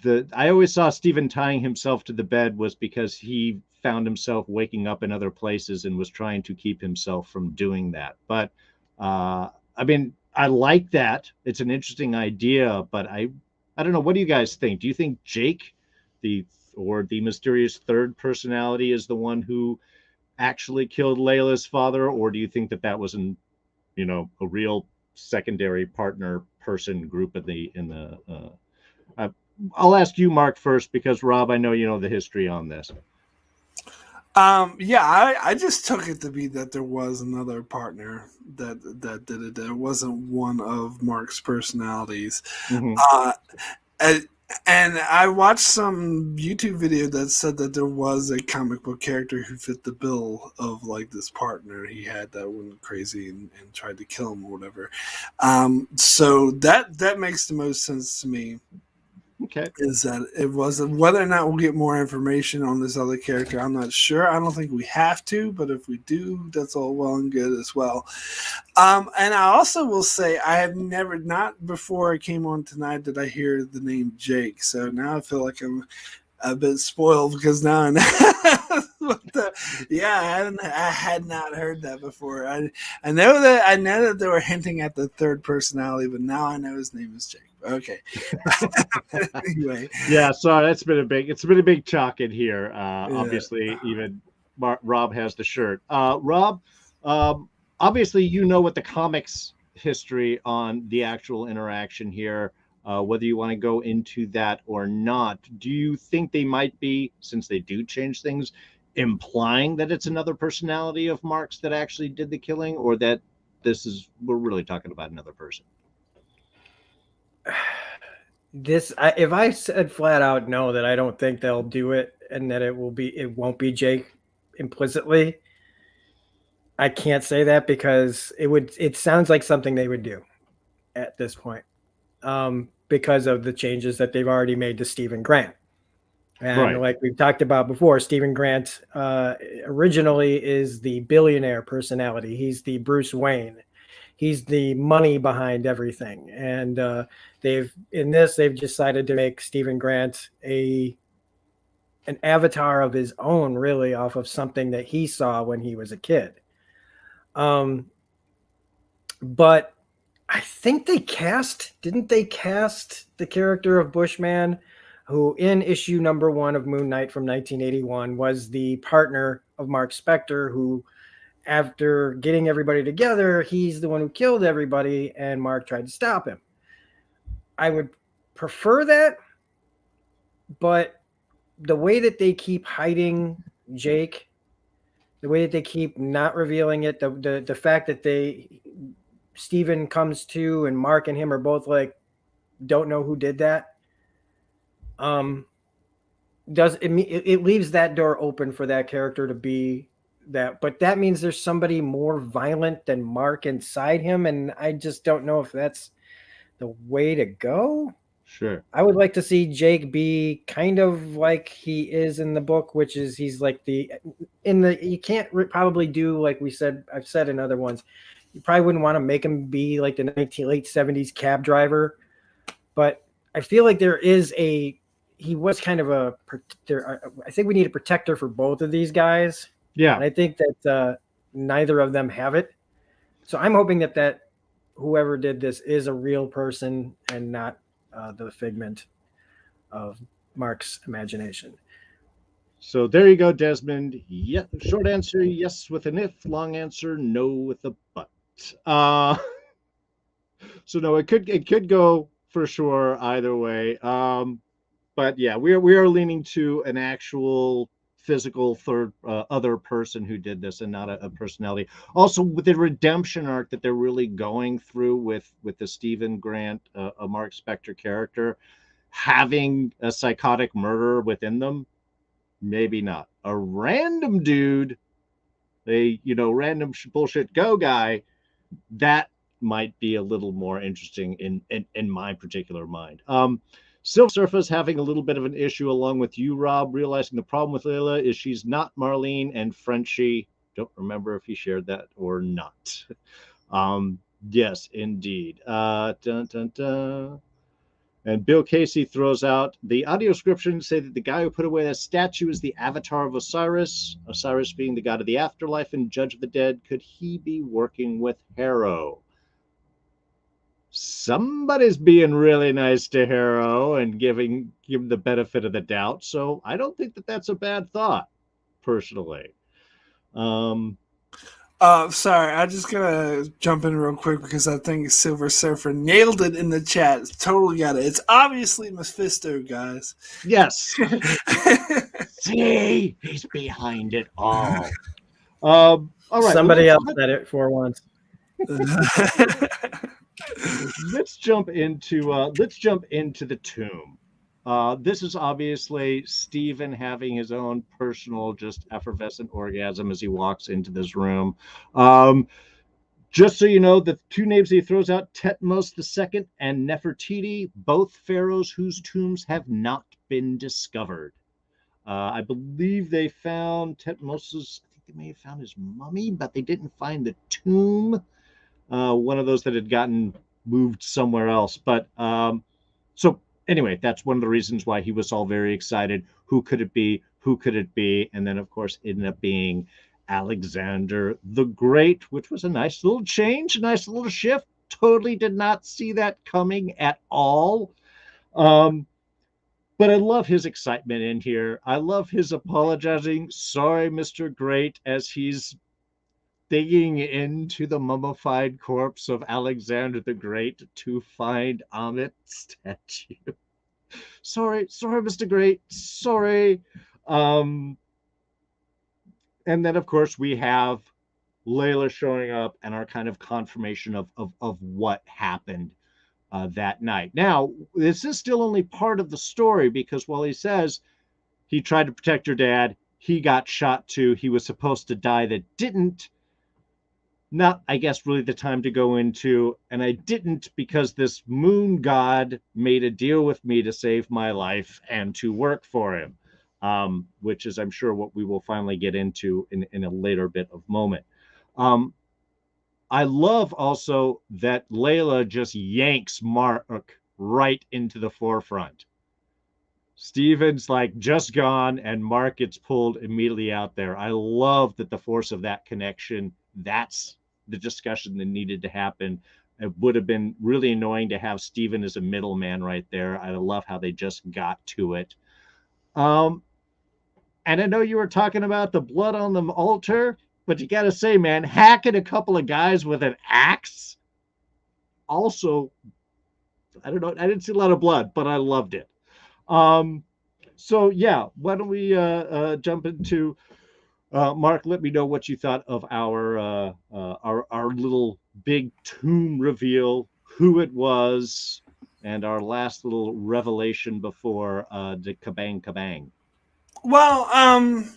I always saw Stephen tying himself to the bed was because he found himself waking up in other places and was trying to keep himself from doing that. But I mean, I like that. It's an interesting idea, but I don't know. What do you guys think? Do you think Jake, the mysterious third personality, is the one who actually killed Layla's father, or do you think that was a real secondary partner person group I'll ask you, Marc, first, because Rob, I know you know the history on this. Yeah, I just took it to be that there was another partner that did it. There wasn't one of Marc's personalities. Mm-hmm. And I watched some YouTube video that said that there was a comic book character who fit the bill of like this partner he had that went crazy and tried to kill him or whatever. So that makes the most sense to me. Okay. Is that it was whether or not we'll get more information on this other character, I'm not sure. I don't think we have to, but if we do, that's all well and good as well. And I also will say I have never, not before I came on tonight, did I hear the name Jake. So now I feel like I'm a bit spoiled because now I know. I had not heard that before. I know that they were hinting at the third personality, but now I know his name is Jake. Okay. Anyway. Yeah, sorry, it's been a big chalk in here. Obviously, even Rob has the shirt. Rob, obviously, you know what the comics history on the actual interaction here. Whether you want to go into that or not, do you think they might be, since they do change things, implying that it's another personality of Marc's that actually did the killing, or that we're really talking about another person? If I said flat out no, that I don't think they'll do it and that it won't be Jake implicitly, I can't say that because it sounds like something they would do at this point, because of the changes that they've already made to Stephen Grant. And Right. like we've talked about before, Stephen Grant originally is the billionaire personality. He's the Bruce Wayne. He's the money behind everything. And they've decided to make Stephen Grant an avatar of his own, really, off of something that he saw when he was a kid. But I think didn't they cast the character of Bushman, who in issue number 1 of Moon Knight from 1981 was the partner of Marc Spector, who after getting everybody together, he's the one who killed everybody and Marc tried to stop him. I would prefer that, but the way that they keep hiding Jake, the way that they keep not revealing it, the fact that Steven comes to and Marc and him are both like, don't know who did that. it leaves that door open for that character to be that, but that means there's somebody more violent than Marc inside him, and I just don't know if that's the way to go. Sure. I would like to see Jake be kind of like he is in the book, which is he's like you can't probably do like I've said in other ones, you probably wouldn't want to make him be like the late 70s cab driver, but I feel like he was kind of I think we need a protector for both of these guys. Yeah. And I think that neither of them have it. So I'm hoping that whoever did this is a real person and not the figment of Marc's imagination. So there you go, Desmond. Yeah, short answer, yes with an if. Long answer, no with a but. So no, it could go for sure either way. But yeah, we are leaning to an actual physical third other person who did this and not a personality. Also, with the redemption arc that they're really going through with the Stephen Grant, a Marc Spector character, having a psychotic murderer within them, maybe not. A random dude, random bullshit go guy, that might be a little more interesting in my particular mind. Silver Surfer's having a little bit of an issue along with you, Rob, realizing the problem with Layla is she's not Marlene and Frenchie. Don't remember if he shared that or not. Yes, indeed. Dun, dun, dun. And Bill Casey throws out the audio descriptions say that the guy who put away that statue is the avatar of Osiris, Osiris being the god of the afterlife and judge of the dead. Could he be working with Harrow? Somebody's being really nice to Harrow and giving him the benefit of the doubt. So I don't think that that's a bad thought, personally. Sorry, I'm just gonna jump in real quick because I think Silver Surfer nailed it in the chat. Totally got it. It's obviously Mephisto, guys. Yes. See, he's behind it all. All right. Somebody else said it for once. Let's jump into the tomb. This is obviously Steven having his own personal, just effervescent orgasm as he walks into this room. Just so you know, the two names he throws out, Tetmos II and Nefertiti, both pharaohs whose tombs have not been discovered. I believe they found Tetmos's, I think they may have found his mummy, but they didn't find the tomb. One of those that had gotten moved somewhere else. But so anyway, that's one of the reasons why he was all very excited. Who could it be? Who could it be? And then, of course, ended up being Alexander the Great, which was a nice little change, a nice little shift. Totally did not see that coming at all. But I love his excitement in here. I love his apologizing. Sorry, Mr. Great, as he's digging into the mummified corpse of Alexander the Great to find Ammit's statue. Sorry, Mr. Great. Sorry. And then, of course, we have Layla showing up and our kind of confirmation of what happened that night. Now, this is still only part of the story because while he says he tried to protect your dad, he got shot too. He was supposed to die that didn't. Not, I guess, really the time to go into, and I didn't because this moon god made a deal with me to save my life and to work for him, which is, I'm sure, what we will finally get into in a later bit of moment. I love also that Layla just yanks Marc right into the forefront. Steven's like just gone, and Marc gets pulled immediately out there. I love that the force of that connection. That's the discussion that needed to happen. It would have been really annoying to have Steven as a middleman right there. I love how they just got to it. And I know you were talking about the blood on the altar, but you got to say, man, hacking a couple of guys with an axe. Also, I don't know. I didn't see a lot of blood, but I loved it. So yeah, why don't we jump into Marc? Let me know what you thought of our little big tomb reveal, who it was, and our last little revelation before the kabang kabang. Well,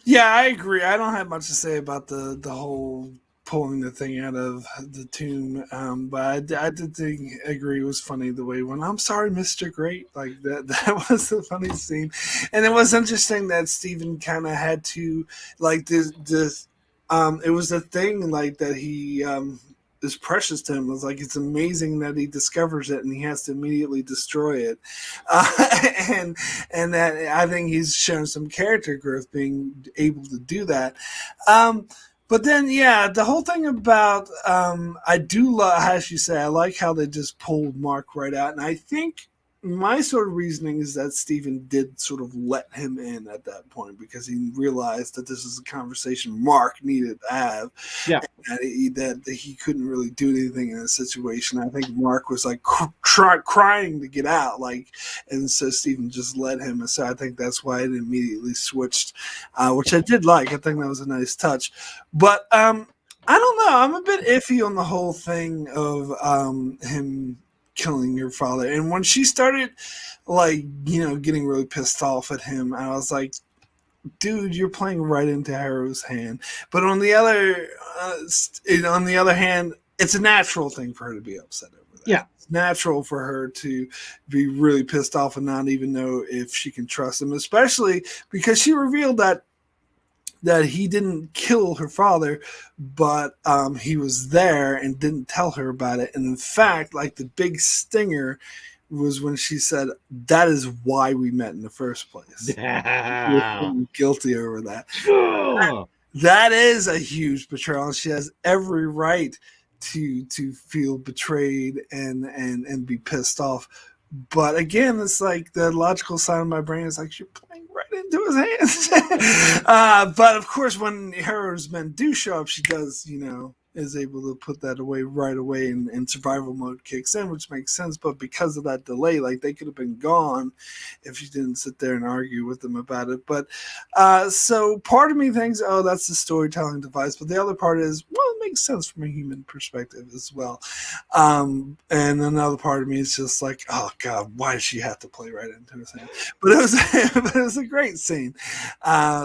yeah, I agree. I don't have much to say about the whole pulling the thing out of the tomb, but I did think agree it was funny the way when I'm sorry, Mr. Great, like that that was a funny scene, and it was interesting that Steven kind of had to like this it was a thing like that he is precious to him. It was like it's amazing that he discovers it and he has to immediately destroy it, and and that I think he's shown some character growth being able to do that. Um, but then, yeah, the whole thing about I do love, as you say, I like how they just pulled Marc right out, and I think my sort of reasoning is that Stephen did sort of let him in at that point because he realized that this is a conversation Marc needed to have, Yeah. that he couldn't really do anything in a situation. I think Marc was like crying to get out, like, and so Stephen just let him. And so I think that's why it immediately switched, which I did like. I think that was a nice touch, but I don't know. I'm a bit iffy on the whole thing of him killing your father. And when she started, like, getting really pissed off at him, I was like, dude, you're playing right into Harrow's hand. But on the other hand, it's a natural thing for her to be upset over that. Yeah. It's natural for her to be really pissed off and not even know if she can trust him, especially because she revealed that he didn't kill her father, but he was there and didn't tell her about it. And in fact, like the big stinger was when she said, "That is why we met in the first place." Yeah. Guilty over that. Ugh. That is a huge betrayal. And she has every right to feel betrayed and be pissed off. But again, it's like the logical side of my brain is like, you're playing right into his hands. But of course, when Harrow's men do show up, she does, is able to put that away right away, and survival mode kicks in, which makes sense. But because of that delay, like they could have been gone if she didn't sit there and argue with them about it. But so part of me thinks, oh, that's the storytelling device. But the other part is, well, it makes sense from a human perspective as well. And another part of me is just like, oh God, why does she have to play right into his hand? But it was a great scene.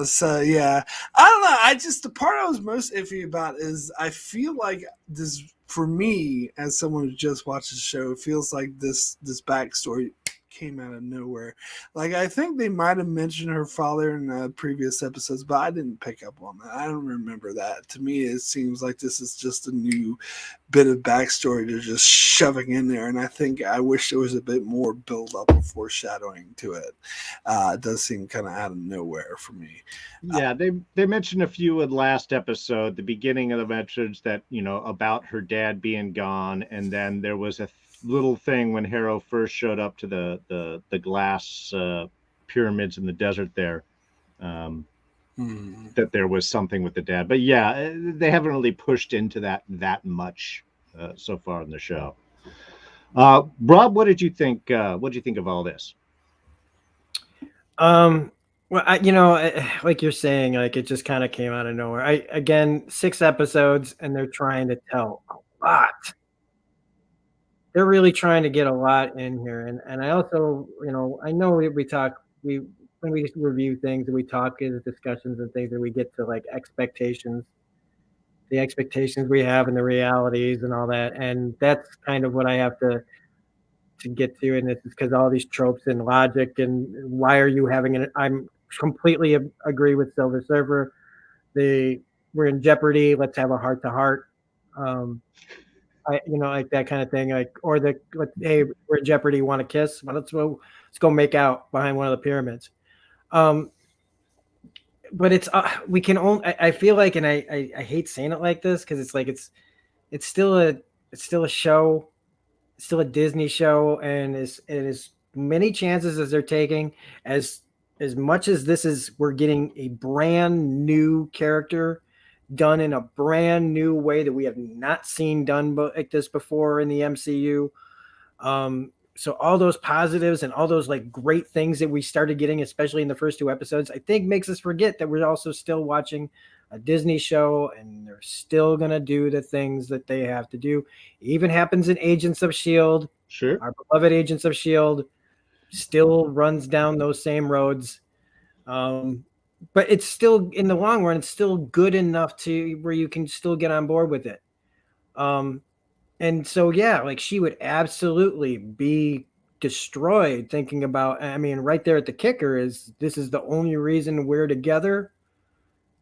So yeah, I don't know. The part I was most iffy about is I feel like this, for me as someone who just watched the show, it feels like this backstory came out of nowhere. Like I think they might have mentioned her father in previous episodes, but I didn't pick up on that. I don't remember that. To me, it seems like this is just a new bit of backstory they're just shoving in there, and I wish there was a bit more build up or foreshadowing to it. It does seem kind of out of nowhere for me. Yeah, they mentioned a few in last episode, the beginning of the message that, about her dad being gone, and then there was a little thing when Harrow first showed up to the glass pyramids in the desert there, that there was something with the dad. But yeah, they haven't really pushed into that much so far in the show. Rob, what did you think? What did you think of all this? Well, like you're saying, like it just kind of came out of nowhere. Again, 6 episodes, and they're trying to tell a lot. They're really trying to get a lot in here, and I also, I know we talk when we review things and we talk in discussions and things, and we get to like the expectations we have and the realities and all that, and that's kind of what I have to get to, and this is because all these tropes and logic and why are you having it? I'm completely agree with Silver Surfer. We're in jeopardy. Let's have a heart to heart. Like that kind of thing. Like, or hey, we're in jeopardy. Want to kiss? Well, let's go make out behind one of the pyramids. But it's we can only. I feel like, and I hate saying it like this because it's like it's still a show. It's still a Disney show, and it is many chances as they're taking, as much as this is, we're getting a brand new character done in a brand new way that we have not seen done like this before in the MCU. So all those positives and all those like great things that we started getting, especially in the first 2 episodes, I think makes us forget that we're also still watching a Disney show, and they're still going to do the things that they have to do. It even happens in Agents of S.H.I.E.L.D. Sure. Our beloved Agents of S.H.I.E.L.D. still runs down those same roads. but it's still, in the long run, it's still good enough to where you can still get on board with it. And so, yeah, like she would absolutely be destroyed thinking about, I mean, right there at the kicker is this is the only reason we're together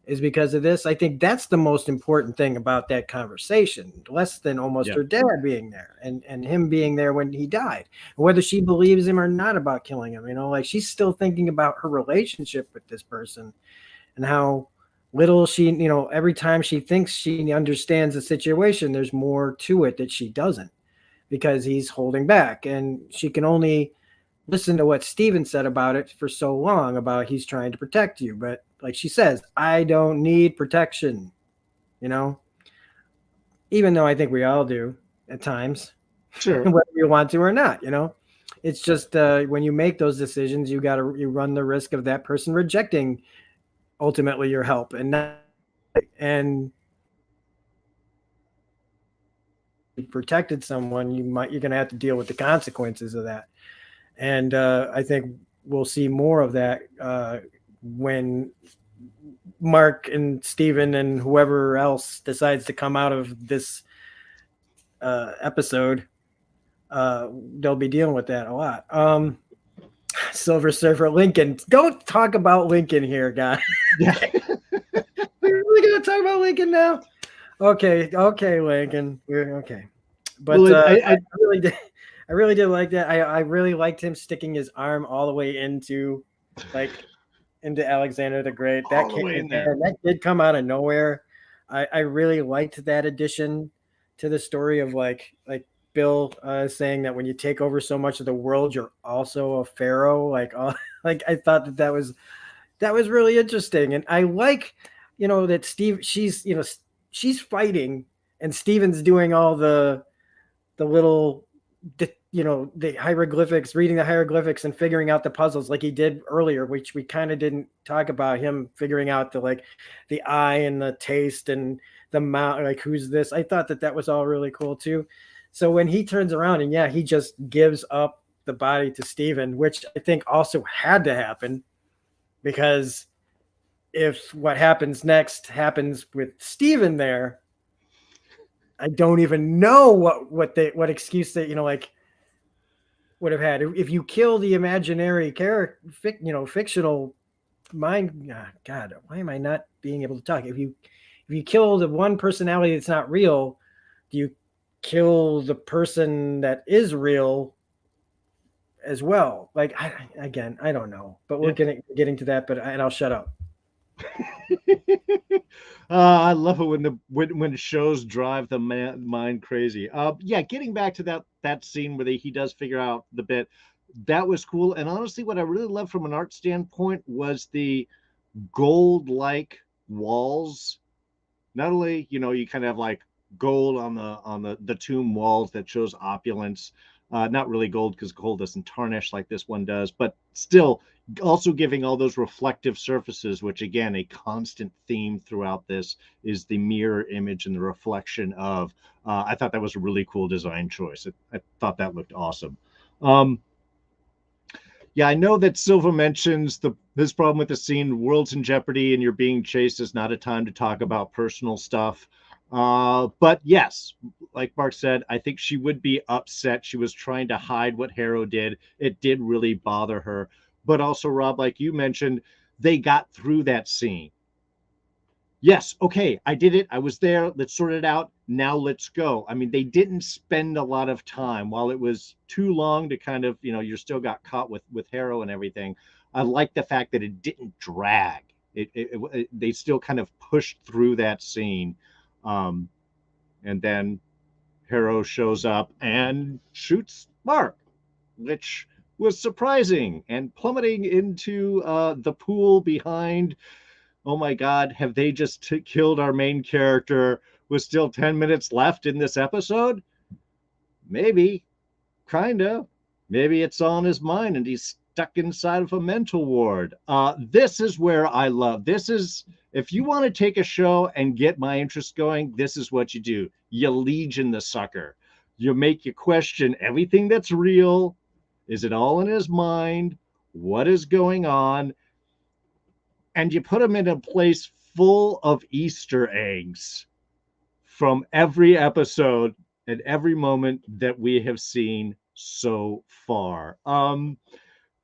is because of this. I think that's the most important thing about that conversation, less than almost her dad being there and him being there when he died, whether she believes him or not about killing him, like she's still thinking about her relationship with this person and how little she, every time she thinks she understands the situation, there's more to it that she doesn't because he's holding back. And she can only listen to what Steven said about it for so long about he's trying to protect you. But like she says, I don't need protection, even though I think we all do at times, Sure. whether you want to or not, It's just when you make those decisions, you run the risk of that person rejecting ultimately your help and you protected someone, you're going to have to deal with the consequences of that. And I think we'll see more of that when Marc and Steven and whoever else decides to come out of this episode. They'll be dealing with that a lot. Silver Surfer Lincoln. Don't talk about Lincoln here, guys. Yeah. We're really going to talk about Lincoln now? Okay, Lincoln. We're okay. But Well, I really did like that. I really liked him sticking his arm all the way into Alexander the Great. All the way in there. That did come out of nowhere. I really liked that addition to the story of like Bill saying that when you take over so much of the world, you're also a pharaoh. Like I thought that was really interesting, and I like that she's fighting and Steven's doing all the little the hieroglyphics, reading the hieroglyphics and figuring out the puzzles like he did earlier, which we kind of didn't talk about, him figuring out the eye and the taste and the mouth, like who's this. I thought that was all really cool too. So when he turns around and he just gives up the body to Steven, which I think also had to happen, because if what happens next happens with Steven there, I don't even know what excuse that would have had. If you kill the imaginary character, fictional mind. God, why am I not being able to talk? If you kill the one personality that's not real, do you kill the person that is real as well? Like, I don't know, but we're getting to that. And I'll shut up. I love it when shows drive the mind crazy. Getting back to that scene where he does figure out the bit, that was cool. And honestly, what I really loved from an art standpoint was the gold-like walls. Not only you kind of have like gold on the tomb walls that shows opulence. Not really gold because gold doesn't tarnish like this one does, but still also giving all those reflective surfaces, which again, a constant theme throughout this is the mirror image and the reflection of. I thought that was a really cool design choice. I thought that looked awesome. I know that Silva mentions his problem with the scene, world's in jeopardy and you're being chased is not a time to talk about personal stuff. But yes, like Marc said, I think she would be upset. She was trying to hide what Harrow did. It did really bother her. But also, Rob, like you mentioned, they got through that scene. Yes, okay, I did it. I was there. Let's sort it out. Now let's go. I mean, they didn't spend a lot of time. While it was too long to kind of, you still got caught with Harrow and everything. I like the fact that it didn't drag. They still kind of pushed through that scene. And then Harrow shows up and shoots Marc, which was surprising, and plummeting into the pool behind. Oh my God, have they just killed our main character with still 10 minutes left in this episode? Maybe, kind of. Maybe it's on his mind and he's stuck inside of a mental ward. This is where I love. This is, if you want to take a show and get my interest going, this is what you do. You legion the sucker. You make you question everything that's real. Is it all in his mind? What is going on? and you put them in a place full of Easter eggs from every episode and every moment that we have seen so far.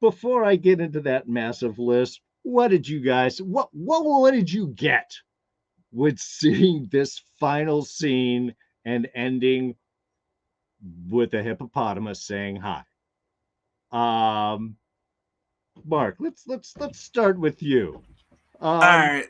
Before I get into that massive list, what did you guys what did you get with seeing this final scene and ending with a hippopotamus saying hi? Um, Mark, let's start with you. All Um, right.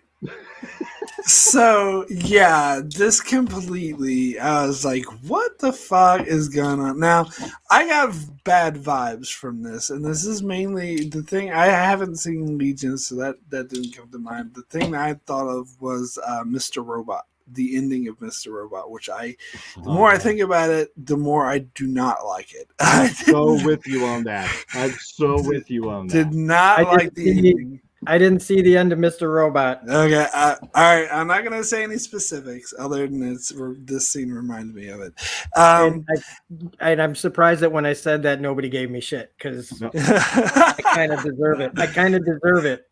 So yeah, this completely. I was like, "What the fuck is going on?" Now, I got bad vibes from this, and this is mainly the thing. I haven't seen Legion, so that didn't come to mind. The thing I thought of was Mr. Robot, the ending of Mr. Robot, which the more I think about it, the more I do not like it. I'm so with you on that. I'm so with you on Did that. not like the ending. I didn't see the end of Mr. Robot. Okay, all right. I'm not gonna say any specifics other than this scene reminded me of it. And I'm surprised that when I said that, nobody gave me shit because No. I kind of deserve it. I kind of deserve it.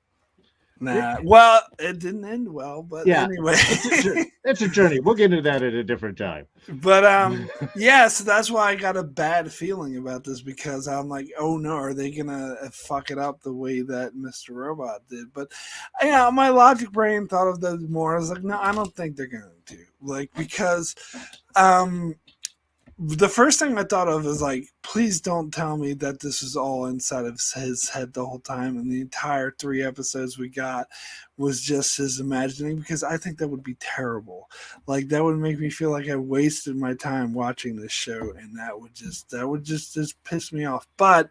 Nah, well, it didn't end well, but Yeah. anyway, It's a journey. We'll get into that at a different time. But yeah, so that's why I got a bad feeling about this because I'm like, oh no, are they gonna fuck it up the way that Mr. Robot did? But yeah, my logic brain thought of that more. I was like, no, I don't think they're gonna do because the first thing I thought of is like, please don't tell me that this is all inside of his head the whole time, and the entire 3 episodes we got was just his imagining, because I think that would be terrible. Like that would make me feel like I wasted my time watching this show, and that would just piss me off. But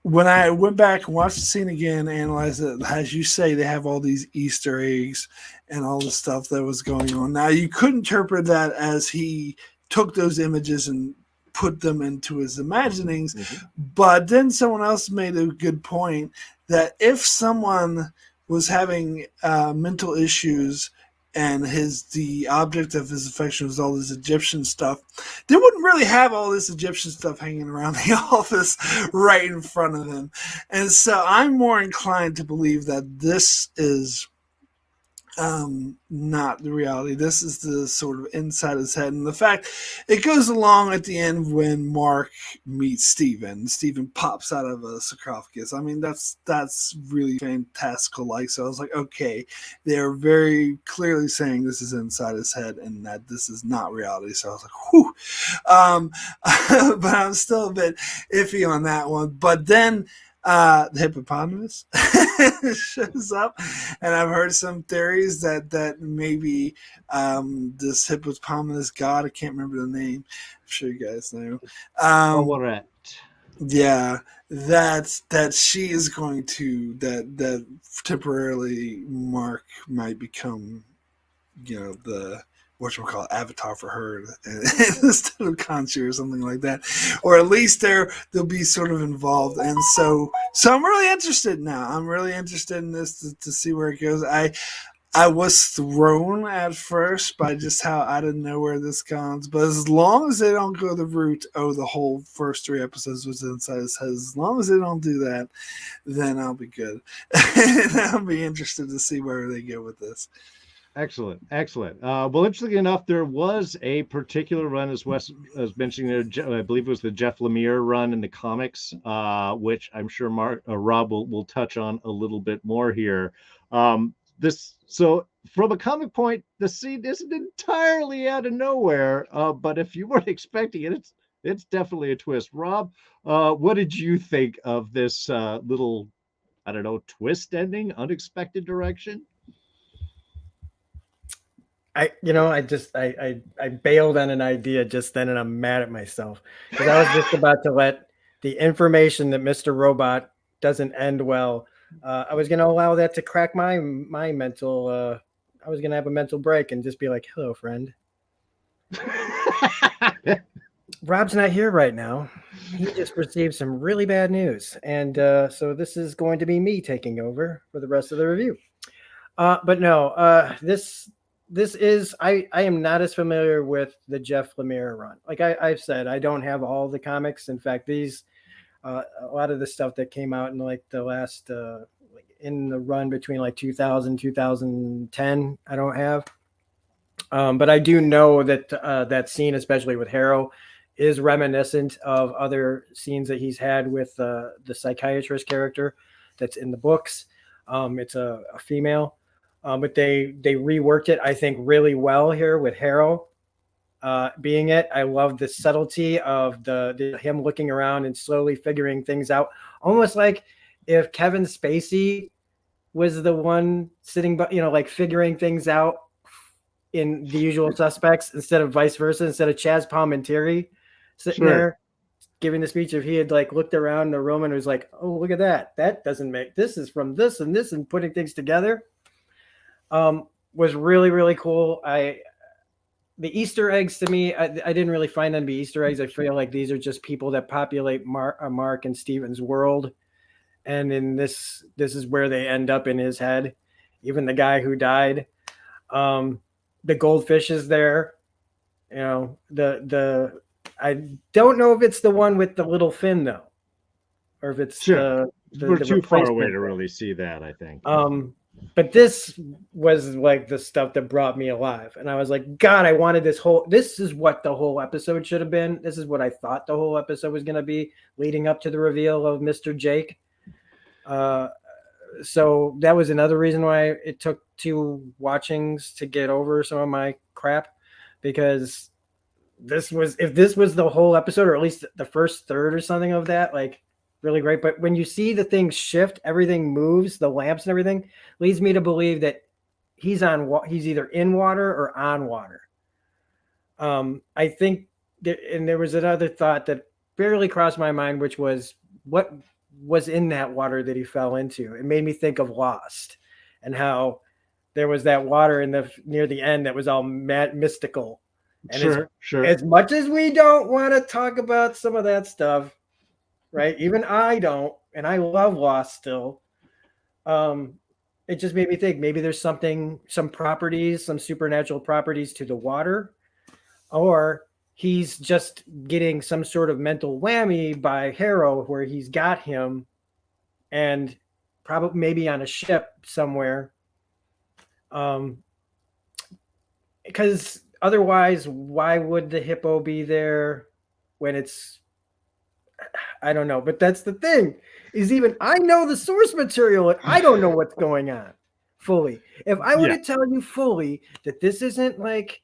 when I went back and watched the scene again, analyzed it, as you say, they have all these Easter eggs and all the stuff that was going on. Now you could interpret that as he took those images and put them into his imaginings. Mm-hmm. But then someone else made a good point that if someone was having mental issues and the object of his affection was all this Egyptian stuff, they wouldn't really have all this Egyptian stuff hanging around the office right in front of him. And so I'm more inclined to believe that this is not the reality. This is the sort of inside his head, and the fact it goes along at the end when Marc meets Steven. Steven pops out of a sarcophagus. I mean, that's really fantastical. Like, so I was like, okay, they're very clearly saying this is inside his head and that this is not reality. So I was like, whew. But I'm still a bit iffy on that one. But then the hippopotamus shows up, and I've heard some theories that maybe this hippopotamus god, I can't remember the name, I'm sure you guys know, yeah, that she is going to that temporarily Marc might become, the whatchamacallit, avatar for her instead of Khonshu or something like that, or at least they'll be sort of involved. And so I'm really interested now. I'm really interested in this to see where it goes. I was thrown at first by just how out of nowhere this comes, but as long as they don't go the route, the whole first 3 episodes was inside his head, as long as they don't do that, then I'll be good. And I'll be interested to see where they go with this. Excellent. Well, interestingly enough, there was a particular run, as Wes was mentioning there, I believe it was the Jeff Lemire run in the comics, which I'm sure Rob will touch on a little bit more here. So from a comic point, the scene isn't entirely out of nowhere, but if you weren't expecting it, it's definitely a twist. Rob, what did you think of this little, I don't know, twist ending, unexpected direction? I bailed on an idea just then, and I'm mad at myself because I was just about to let the information that Mr. Robot doesn't end well. I was going to allow that to crack my mental. I was going to have a mental break and just be like, "Hello, friend." Rob's not here right now. He just received some really bad news, and so this is going to be me taking over for the rest of the review. But no, this is I am not as familiar with the Jeff Lemire run. Like I've said, I don't have all the comics. In fact, these a lot of the stuff that came out in like the last in the run between like 2000, 2010. I don't have. But I do know that that scene, especially with Harrow, is reminiscent of other scenes that he's had with the psychiatrist character that's in the books. It's a female, but they reworked it, I think, really well here with Harrow being it. I love the subtlety of the him looking around and slowly figuring things out, almost like if Kevin Spacey was the one sitting, like figuring things out in The Usual Suspects instead of vice versa, instead of Chaz Palminteri sitting there giving the speech. If he had like looked around the room and was like, oh, look at that doesn't make, this is from this and this, and putting things together, was really, really cool. The Easter eggs to me, I didn't really find them to be Easter eggs. I feel like these are just people that populate Marc and Steven's world. And in this is where they end up in his head. Even the guy who died, the goldfish is there. You know, I don't know if it's the one with the little fin though, or if it's we're too far away to really see that, I think. But this was like the stuff that brought me alive, and I was like, God, I wanted this is what the whole episode should have been. This is what I thought the whole episode was going to be, leading up to the reveal of Mr. Jake. So that was another reason why it took 2 watchings to get over some of my crap, because if this was the whole episode, or at least the first third or something of that, like really great. But when you see the things shift, everything moves, the lamps and everything, leads me to believe that he's either in water or on water. I think and there was another thought that barely crossed my mind, which was what was in that water that he fell into. It made me think of Lost, and how there was that water near the end that was all mystical. And as much as we don't want to talk about some of that stuff, right? Even I don't, and I love Lost still. It just made me think maybe there's some properties, some supernatural properties to the water, or he's just getting some sort of mental whammy by Harrow, where he's got him, and probably maybe on a ship somewhere. Because otherwise, why would the hippo be there when it's, I don't know. But that's the thing, is even I know the source material and I don't know what's going on fully. If I were to tell you fully that this isn't like,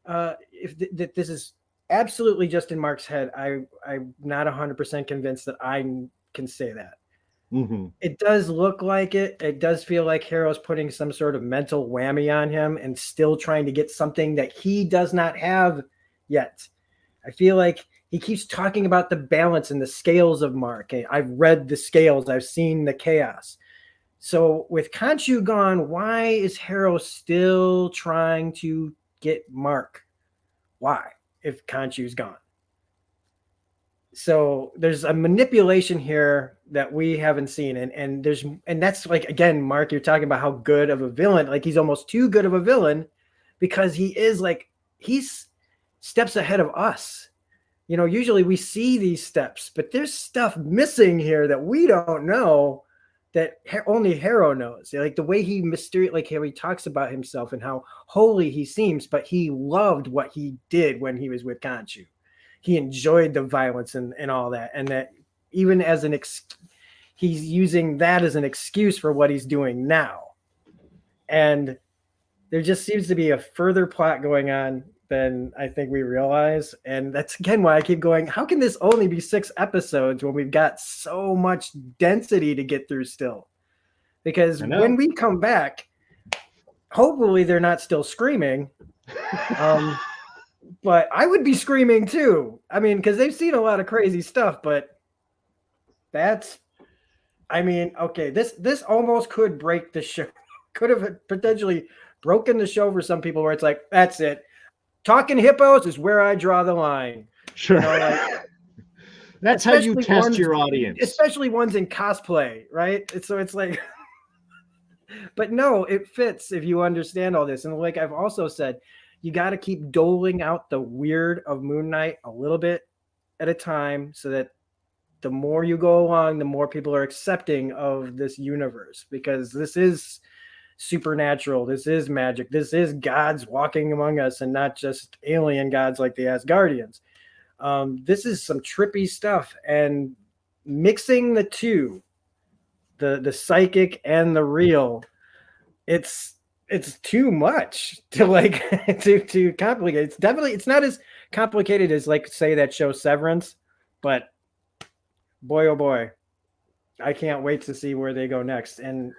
that this is absolutely just in Marc's head, I'm not 100% convinced that I can say that. Mm-hmm. It does look like it. It does feel like Harrow's putting some sort of mental whammy on him and still trying to get something that he does not have yet. I feel like he keeps talking about the balance and the scales of Marc. I've read the scales. I've seen the chaos. So with Khonshu gone, why is Harrow still trying to get Marc? Why, if Khonshu's gone? So there's a manipulation here that we haven't seen. And that's like, again, Marc, you're talking about how good of a villain, like he's almost too good of a villain, because he's steps ahead of us. You know, usually we see these steps, but there's stuff missing here that we don't know, that only Harrow knows. Like the way he like how he talks about himself and how holy he seems, but he loved what he did when he was with Khonshu. He enjoyed the violence and all that. And that even as he's using that as an excuse for what he's doing now. And there just seems to be a further plot going on than I think we realize. And that's, again, why I keep going, how can this only be 6 episodes when we've got so much density to get through still? Because when we come back, hopefully they're not still screaming. But I would be screaming too. I mean, because they've seen a lot of crazy stuff, but okay, this almost could break the show. Could have potentially broken the show for some people, where it's like, that's it. Talking hippos is where I draw the line. Sure. You know, like, that's how you test your audience. Especially ones in cosplay, right? So it's like, but no, it fits if you understand all this. And like I've also said, you got to keep doling out the weird of Moon Knight a little bit at a time, so that the more you go along, the more people are accepting of this universe, because this is supernatural. This is magic. This is gods walking among us, and not just alien gods like the Asgardians. This is some trippy stuff, and mixing the two, the psychic and the real, it's too much to like to complicate. It's not as complicated as, like, say, that show Severance, but boy, oh boy, I can't wait to see where they go next. And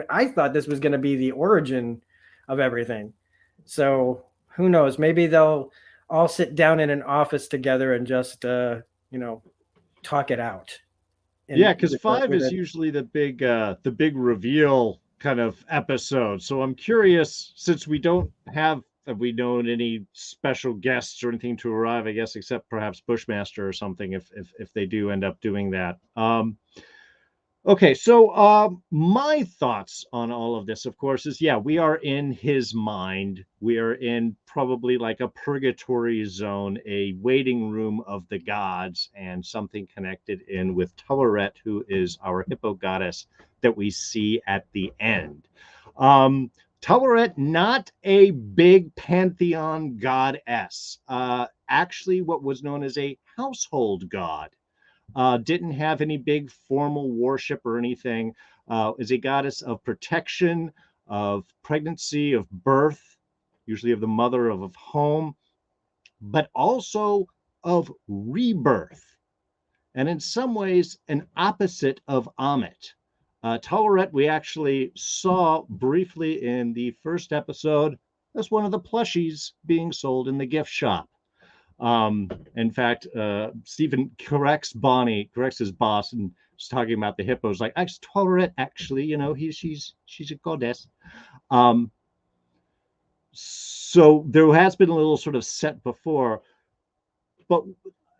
I thought this was going to be the origin of everything. So who knows? Maybe they'll all sit down in an office together and just talk it out. Yeah, because 5 is usually the big reveal kind of episode. So I'm curious, since we don't have known any special guests or anything to arrive, I guess, except perhaps Bushmaster or something, if they do end up doing that. Okay, so my thoughts on all of this, of course, is, yeah, we are in his mind. We are in probably like a purgatory zone, a waiting room of the gods, and something connected in with Taweret, who is our hippo goddess that we see at the end. Taweret, not a big pantheon goddess, actually what was known as a household god. Didn't have any big formal worship or anything. Is a goddess of protection, of pregnancy, of birth, usually of the mother of home, but also of rebirth. And in some ways, an opposite of Ammit. Taweret, we actually saw briefly in the first episode as one of the plushies being sold in the gift shop. In fact, Steven corrects his boss, and was talking about the hippos. Like, Taweret, actually, she's a goddess. So there has been a little sort of set before, but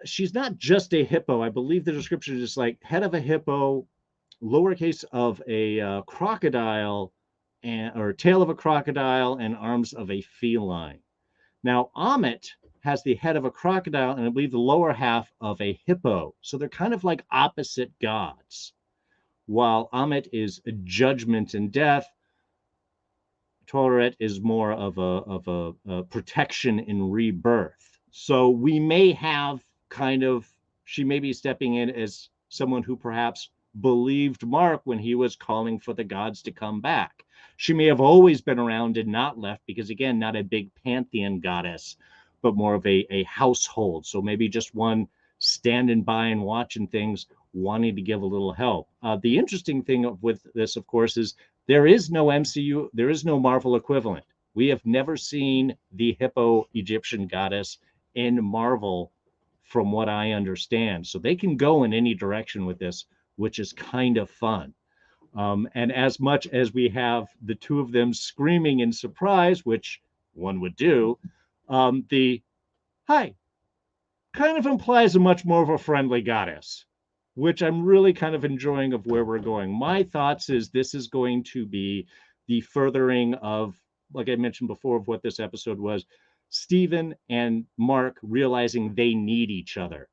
she's not just a hippo. I believe the description is like head of a hippo, lowercase of a crocodile, or tail of a crocodile, and arms of a feline. Now, Ammit has the head of a crocodile and I believe the lower half of a hippo. So they're kind of like opposite gods. While Ammit is a judgment and death, Taweret is more of a protection in rebirth. So we may have she may be stepping in as someone who perhaps believed Marc when he was calling for the gods to come back. She may have always been around and not left because, again, not a big pantheon goddess, but more of a household. So maybe just one standing by and watching things, wanting to give a little help. The interesting thing with this, of course, is there is no MCU, there is no Marvel equivalent. We have never seen the hippo Egyptian goddess in Marvel, from what I understand. So they can go in any direction with this, which is kind of fun. And as much as we have the two of them screaming in surprise, which one would do, the hi kind of implies a much more of a friendly goddess, which I'm really kind of enjoying of where we're going. My thoughts is this is going to be the furthering of, like I mentioned before, of what this episode was, Steven and Marc realizing they need each other.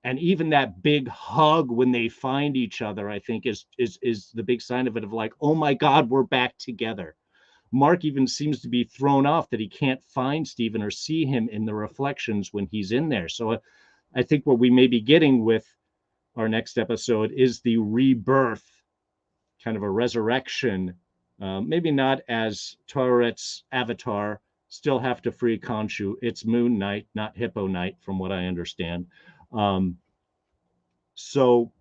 And even that big hug when they find each other, I think is the big sign of it, of like, oh my God, we're back together. Marc even seems to be thrown off that he can't find Steven or see him in the reflections when he's in there. So I think what we may be getting with our next episode is the rebirth, kind of a resurrection. Maybe not as Taweret's avatar, still have to free Khonshu. It's Moon Knight, not Hippo Knight, from what I understand. So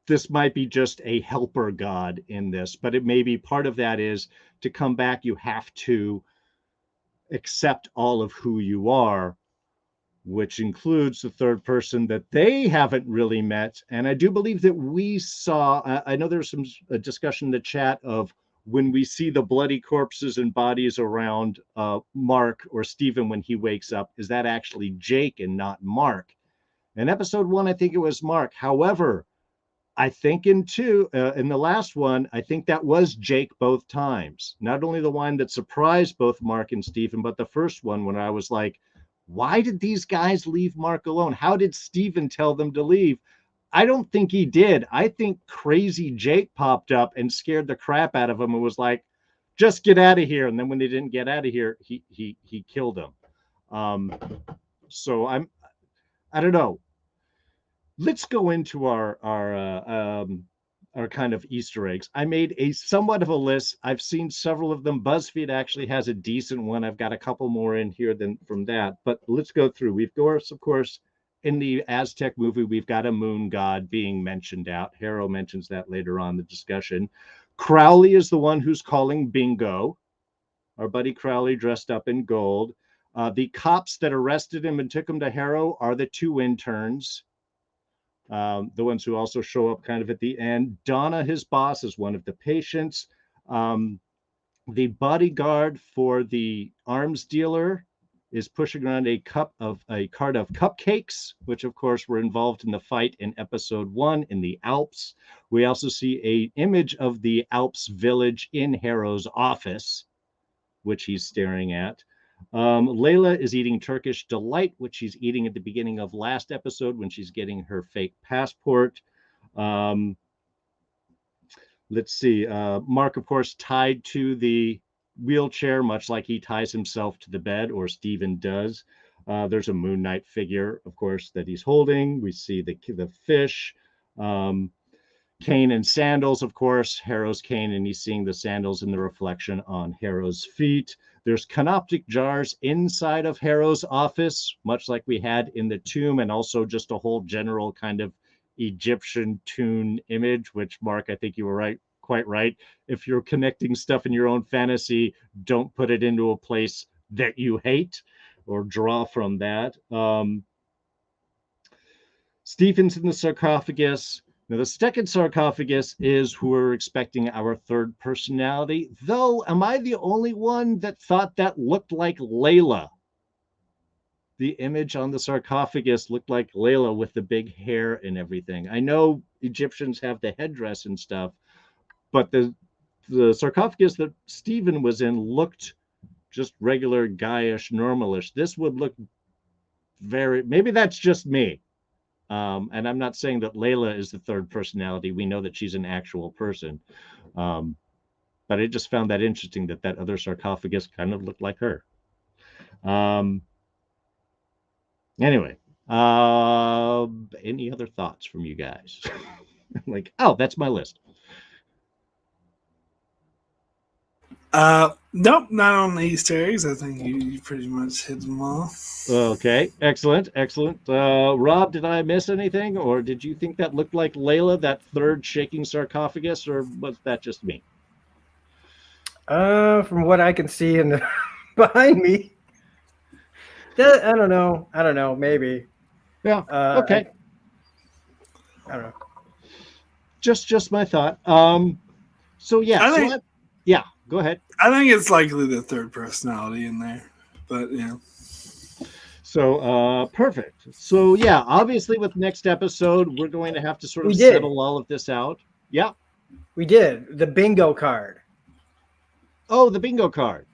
this might be just a helper god in this, but it may be part of that is to come back, you have to accept all of who you are, which includes the third person that they haven't really met. And I do believe that we saw, I know there's some discussion in the chat of when we see the bloody corpses and bodies around Marc or Steven when he wakes up, is that actually Jake and not Marc? In episode 1, I think it was Marc. However, I think in the last one, I think that was Jake both times. Not only the one that surprised both Marc and Steven, but the first one when I was like, why did these guys leave Marc alone? How did Steven tell them to leave? I don't think he did. I think Crazy Jake popped up and scared the crap out of him and was like, just get out of here. And then when they didn't get out of here, he killed him. So I don't know. Let's go into our kind of Easter eggs. I made a somewhat of a list. I've seen several of them. BuzzFeed actually has a decent one. I've got a couple more in here than from that, but let's go through. We've got, of course, in the Aztec movie, we've got a moon god being mentioned out. Harrow mentions that later on in the discussion. Crowley is the one who's calling bingo. Our buddy Crowley dressed up in gold. The cops that arrested him and took him to Harrow are the two interns. The ones who also show up kind of at the end. Donna, his boss, is one of the patients. The bodyguard for the arms dealer is pushing around a cart of cupcakes, which of course were involved in the fight in episode 1 in the Alps. We also see an image of the Alps village in Harrow's office, which he's staring at. Layla is eating Turkish delight, which she's eating at the beginning of last episode when she's getting her fake passport. Let's see. Marc, of course, tied to the wheelchair, much like he ties himself to the bed, or Steven does. There's a Moon Knight figure, of course, that he's holding. We see the fish. Cane and sandals, of course. Harrow's cane, and he's seeing the sandals in the reflection on Harrow's feet. There's canoptic jars inside of Harrow's office, much like we had in the tomb, and also just a whole general kind of Egyptian tune image, which, Marc, I think you were right, quite right. If you're connecting stuff in your own fantasy, don't put it into a place that you hate or draw from that. Stephen's in the sarcophagus. Now, the second sarcophagus is who we're expecting our third personality, though, am I the only one that thought that looked like Layla? The image on the sarcophagus looked like Layla with the big hair and everything. I know Egyptians have the headdress and stuff, but the sarcophagus that Steven was in looked just regular, guyish, normalish. This would look maybe that's just me. And I'm not saying that Layla is the third personality. We know that she's an actual person. But I just found that interesting that other sarcophagus kind of looked like her. Anyway, any other thoughts from you guys? Like, oh, that's my list. Nope, not on the Easter eggs. I think you pretty much hit them all. Okay, excellent. Rob, did I miss anything, or did you think that looked like Layla, that third shaking sarcophagus, or was that just me? From what I can see in the behind me, I don't know. Maybe. Yeah. Okay. I don't know. Just my thought. So yeah. Yeah. Go ahead. I think it's likely the third personality in there, but yeah. So perfect. So yeah, obviously with next episode, we're going to have to sort of settle all of this out. Yeah. We did the bingo card. Oh, the bingo card.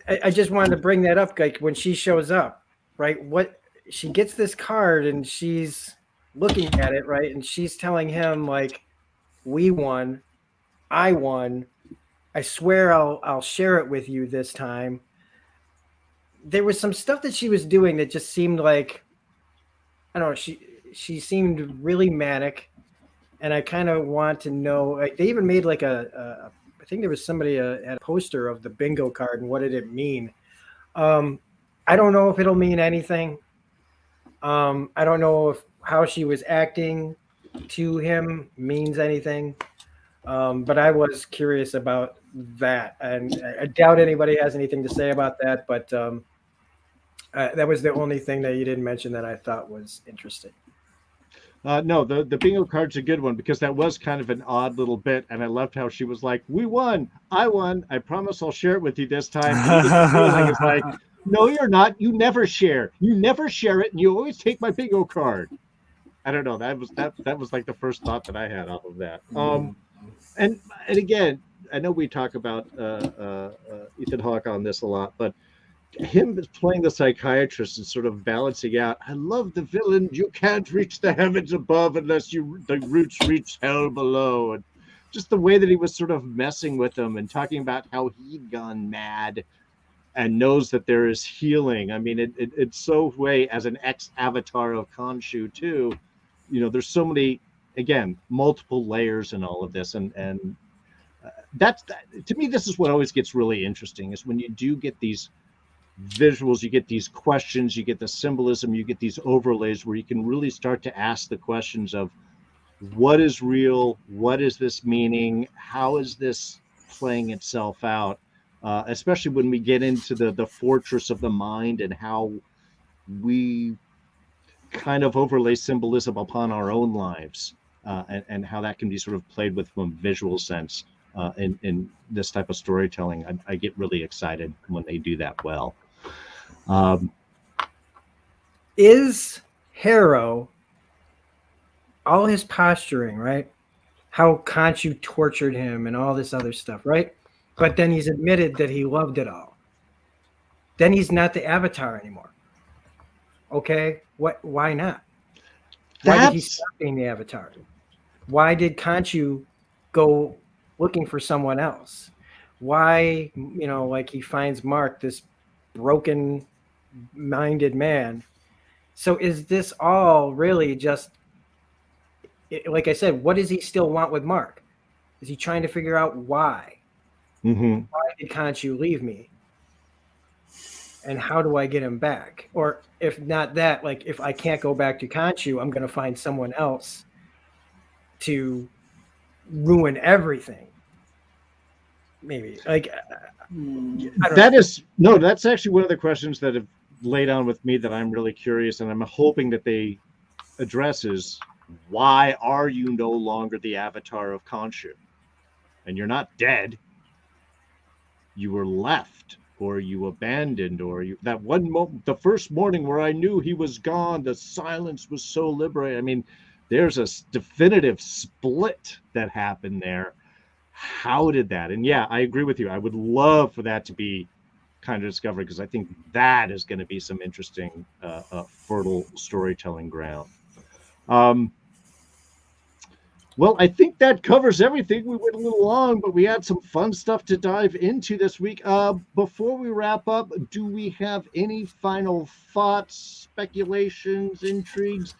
I just wanted to bring that up, like when she shows up, right? What she gets this card and she's looking at it, right? And she's telling him like, "We won, I won. I swear I'll share it with you this time." There was some stuff that she was doing that just seemed like, I don't know, she seemed really manic, and I kind of want to know. Like, they even made like I think there was somebody had a poster of the bingo card and what did it mean. I don't know if it'll mean anything. I don't know if how she was acting to him means anything. But I was curious about that, and I doubt anybody has anything to say about that. But that was the only thing that you didn't mention that I thought was interesting. No, the bingo card's a good one because that was kind of an odd little bit, and I loved how she was like, "We won, I won. I promise I'll share it with you this time." It's like, no, you're not. You never share. You never share it, and you always take my bingo card. I don't know. That was like the first thought that I had off of that. And again, I know we talk about Ethan Hawke on this a lot, but him playing the psychiatrist and sort of balancing out. I love the villain. You can't reach the heavens above unless the roots reach hell below. And just the way that he was sort of messing with them and talking about how he'd gone mad and knows that there is healing. I mean, it's so way as an ex-avatar of Khonshu too. There's so many, again, multiple layers in all of this, and that's to me. This is what always gets really interesting is when you do get these visuals, you get these questions, you get the symbolism, you get these overlays where you can really start to ask the questions of what is real, what is this meaning, how is this playing itself out, especially when we get into the fortress of the mind and how we kind of overlay symbolism upon our own lives, and how that can be sort of played with from a visual sense in this type of storytelling. I get really excited when they do that well. Is Harrow, all his posturing, right? How Khonshu tortured him and all this other stuff, right? But then he's admitted that he loved it all. Then he's not the Avatar anymore. Okay, why not? Why did he stop being the Avatar? Why did Khonshu go looking for someone else? Why, like he finds Marc, this broken-minded man. So is this all really just, like I said, what does he still want with Marc? Is he trying to figure out why? Mm-hmm. Why did Khonshu leave me? And how do I get him back? Or if not that, like if I can't go back to Khonshu, I'm going to find someone else to ruin everything. Maybe like that's actually one of the questions that have laid on with me that I'm really curious, and I'm hoping that they address is why are you no longer the Avatar of Khonshu? And you're not dead. You were left, or you abandoned, or you that one moment, the first morning where I knew he was gone, the silence was so liberating. I mean, there's a definitive split that happened there. How did that? And yeah, I agree with you. I would love for that to be kind of discovered, because I think that is going to be some interesting, fertile storytelling ground. Well, I think that covers everything. We went a little long, but we had some fun stuff to dive into this week. Before we wrap up, do we have any final thoughts, speculations, intrigues,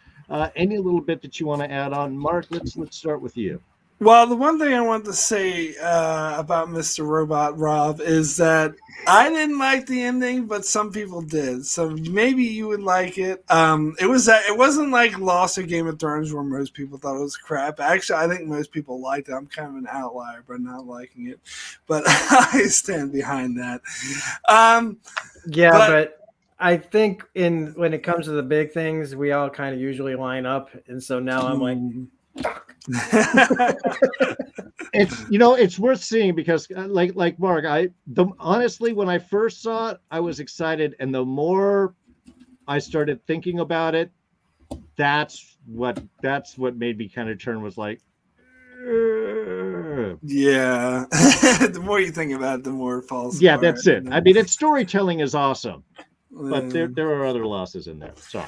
any little bit that you want to add on? Marc, let's start with you. Well, the one thing I want to say about Mr. Robot Rob is that I didn't like the ending, but some people did. So maybe you would like it. It wasn't like Lost or Game of Thrones where most people thought it was crap. Actually, I think most people liked it. I'm kind of an outlier by not liking it, but I stand behind that. But I think when it comes to the big things, we all kind of usually line up, and so now I'm like. It's worth seeing, because like Marc, honestly, when I first saw it, I was excited, and the more I started thinking about it, that's what made me kind of turn, was like, yeah. The more you think about it, the more it falls apart. That's it. I mean, its storytelling is awesome, but there are other losses in there. So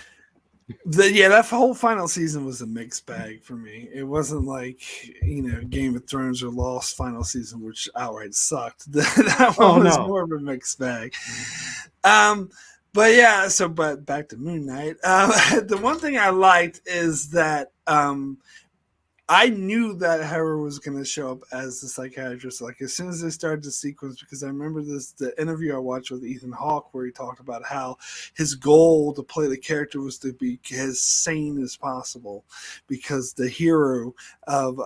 that whole final season was a mixed bag for me. It wasn't like, Game of Thrones or Lost final season, which outright sucked. That one was more of a mixed bag. But back to Moon Knight. The one thing I liked is that I knew that Harrow was going to show up as the psychiatrist, like as soon as they started the sequence, because I remember the interview I watched with Ethan Hawke where he talked about how his goal to play the character was to be as sane as possible, because the hero of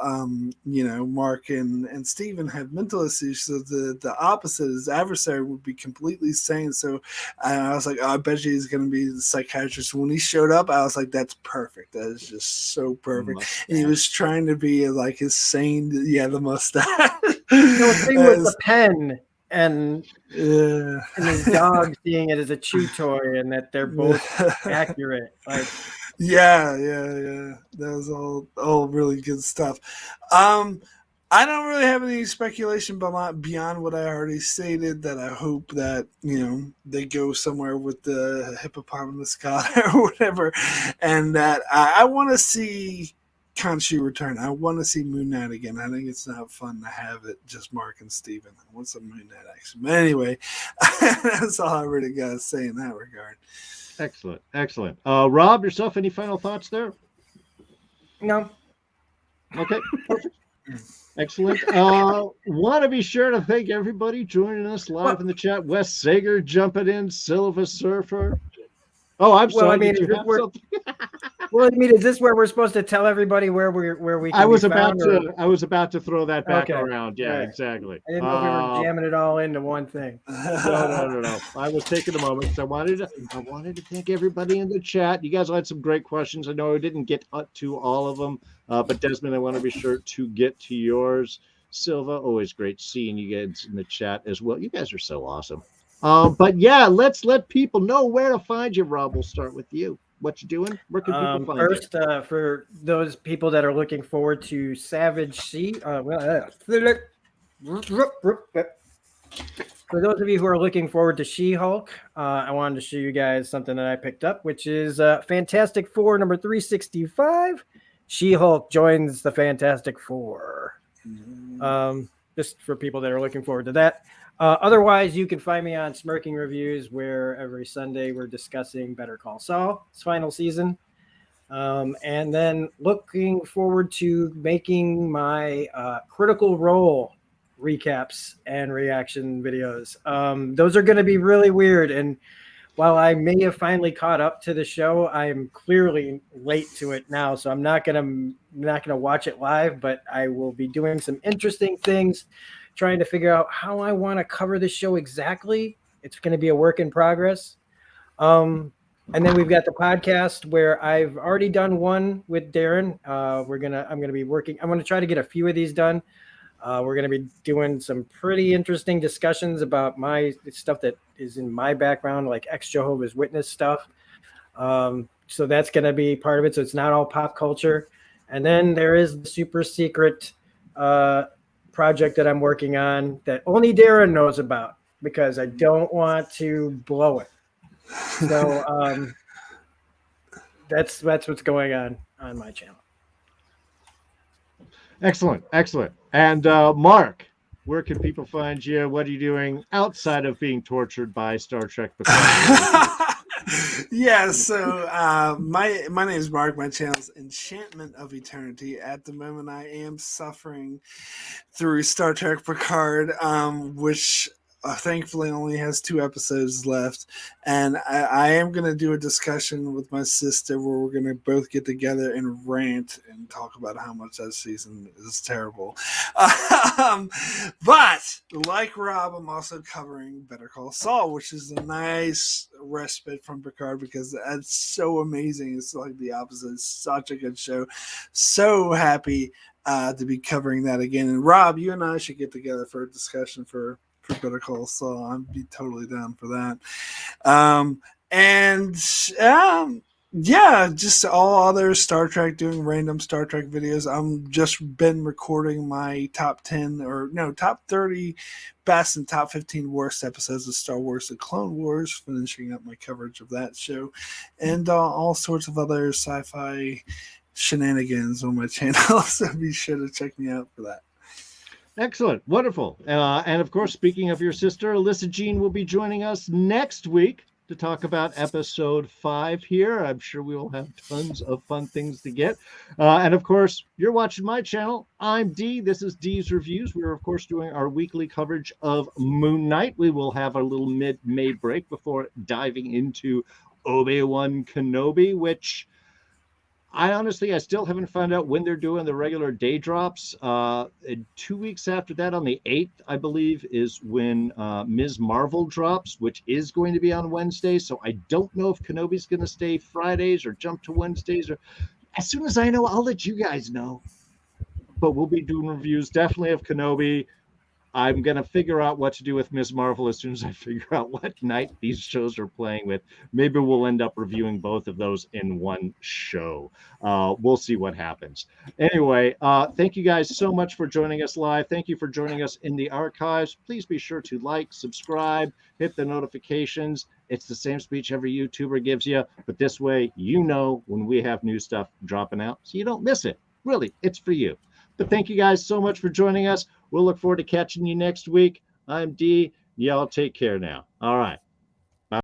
Marc and Steven had mental issues, so the opposite, his adversary, would be completely sane. So I was like, I bet you he's going to be the psychiatrist. When he showed up, I was like, that's perfect. That is just so perfect. And he was trying to be like his sane, the mustache. The thing with the pen and his dog seeing it as a chew toy, and that they're both accurate. Like, yeah. That was all really good stuff. I don't really have any speculation beyond what I already stated. That I hope that they go somewhere with the hippopotamus god or whatever, and that I want to see Khonshu return. I want to see Moon Knight again. I think it's not fun to have it just Marc and Steven. I want some Moon Knight action. But anyway, that's all I really got to say in that regard. Excellent, excellent. Rob, yourself, any final thoughts there? No. Okay, perfect. Excellent. Want to be sure to thank everybody joining us live in the chat. Wes Sager jumping in, Silver Surfer. Oh, I'm sorry. I mean, is this where we're supposed to tell everybody where we? Can I was about to throw that back around. Yeah, right. Exactly. I didn't know if we were jamming it all into one thing. No. I was taking a moment because I wanted to thank everybody in the chat. You guys had some great questions. I know I didn't get to all of them, but Desmond, I want to be sure to get to yours. Silva, always great seeing you guys in the chat as well. You guys are so awesome. But yeah, let's let people know where to find you, Rob. We'll start with you. What you doing? Where can people find first, you? For those people that are looking forward to Savage Sea, for those of you who are looking forward to She-Hulk, I wanted to show you guys something that I picked up, which is Fantastic Four number 365. She-Hulk joins the Fantastic Four. Just for people that are looking forward to that. Otherwise, you can find me on Smirking Reviews, where every Sunday we're discussing Better Call Saul, its final season. And then looking forward to making my Critical Role recaps and reaction videos. Those are going to be really weird. And while I may have finally caught up to the show, I'm clearly late to it now. So I'm not gonna watch it live, but I will be doing some interesting things, trying to figure out how I want to cover the show exactly. It's going to be a work in progress. And then we've got the podcast where I've already done one with Darren. I'm going to be working. I'm going to try to get a few of these done. We're going to be doing some pretty interesting discussions about my stuff that is in my background, like ex-Jehovah's Witness stuff. So that's going to be part of it. So it's not all pop culture. And then there is the super secret project that I'm working on that only Darren knows about because I don't want to blow it. So that's what's going on my channel. Excellent. And Marc, where can people find you? What are you doing outside of being tortured by Star Trek? Yeah, so my name is Marc. My channel is Enchantment of Eternity. At the moment, I am suffering through Star Trek Picard, which thankfully only has 2 episodes left. And I am going to do a discussion with my sister where we're going to both get together and rant and talk about how much that season is terrible. But like Rob, I'm also covering Better Call Saul, which is a nice respite from Picard because that's so amazing. It's like the opposite. It's such a good show. So happy to be covering that again. And Rob, you and I should get together for a discussion for Better Call Saul. I'd be totally down for that. Yeah, just all other Star Trek, doing random Star Trek videos. I'm just been recording my top 30 best and top 15 worst episodes of Star Wars: The Clone Wars, finishing up my coverage of that show, and all sorts of other sci-fi shenanigans on my channel. So be sure to check me out for that. Excellent. Wonderful. And of course, speaking of your sister, Alyssa Jean will be joining us next week to talk about episode 5 here. I'm sure we will have tons of fun things to get. And of course, you're watching my channel. I'm D. This is D's Reviews. We're, of course, doing our weekly coverage of Moon Knight. We will have a little mid-May break before diving into Obi-Wan Kenobi, which I still haven't found out when they're doing the regular day drops. 2 weeks after that, on the 8th, I believe, is when Ms. Marvel drops, which is going to be on Wednesday. So I don't know if Kenobi's going to stay Fridays or jump to Wednesdays. Or as soon as I know, I'll let you guys know. But we'll be doing reviews definitely of Kenobi. I'm going to figure out what to do with Ms. Marvel as soon as I figure out what night these shows are playing with. Maybe we'll end up reviewing both of those in one show. We'll see what happens. Anyway, thank you guys so much for joining us live. Thank you for joining us in the archives. Please be sure to like, subscribe, hit the notifications. It's the same speech every YouTuber gives you, but this way you know when we have new stuff dropping out so you don't miss it. Really, it's for you. But thank you guys so much for joining us. We'll look forward to catching you next week. I'm D. Y'all take care now. All right.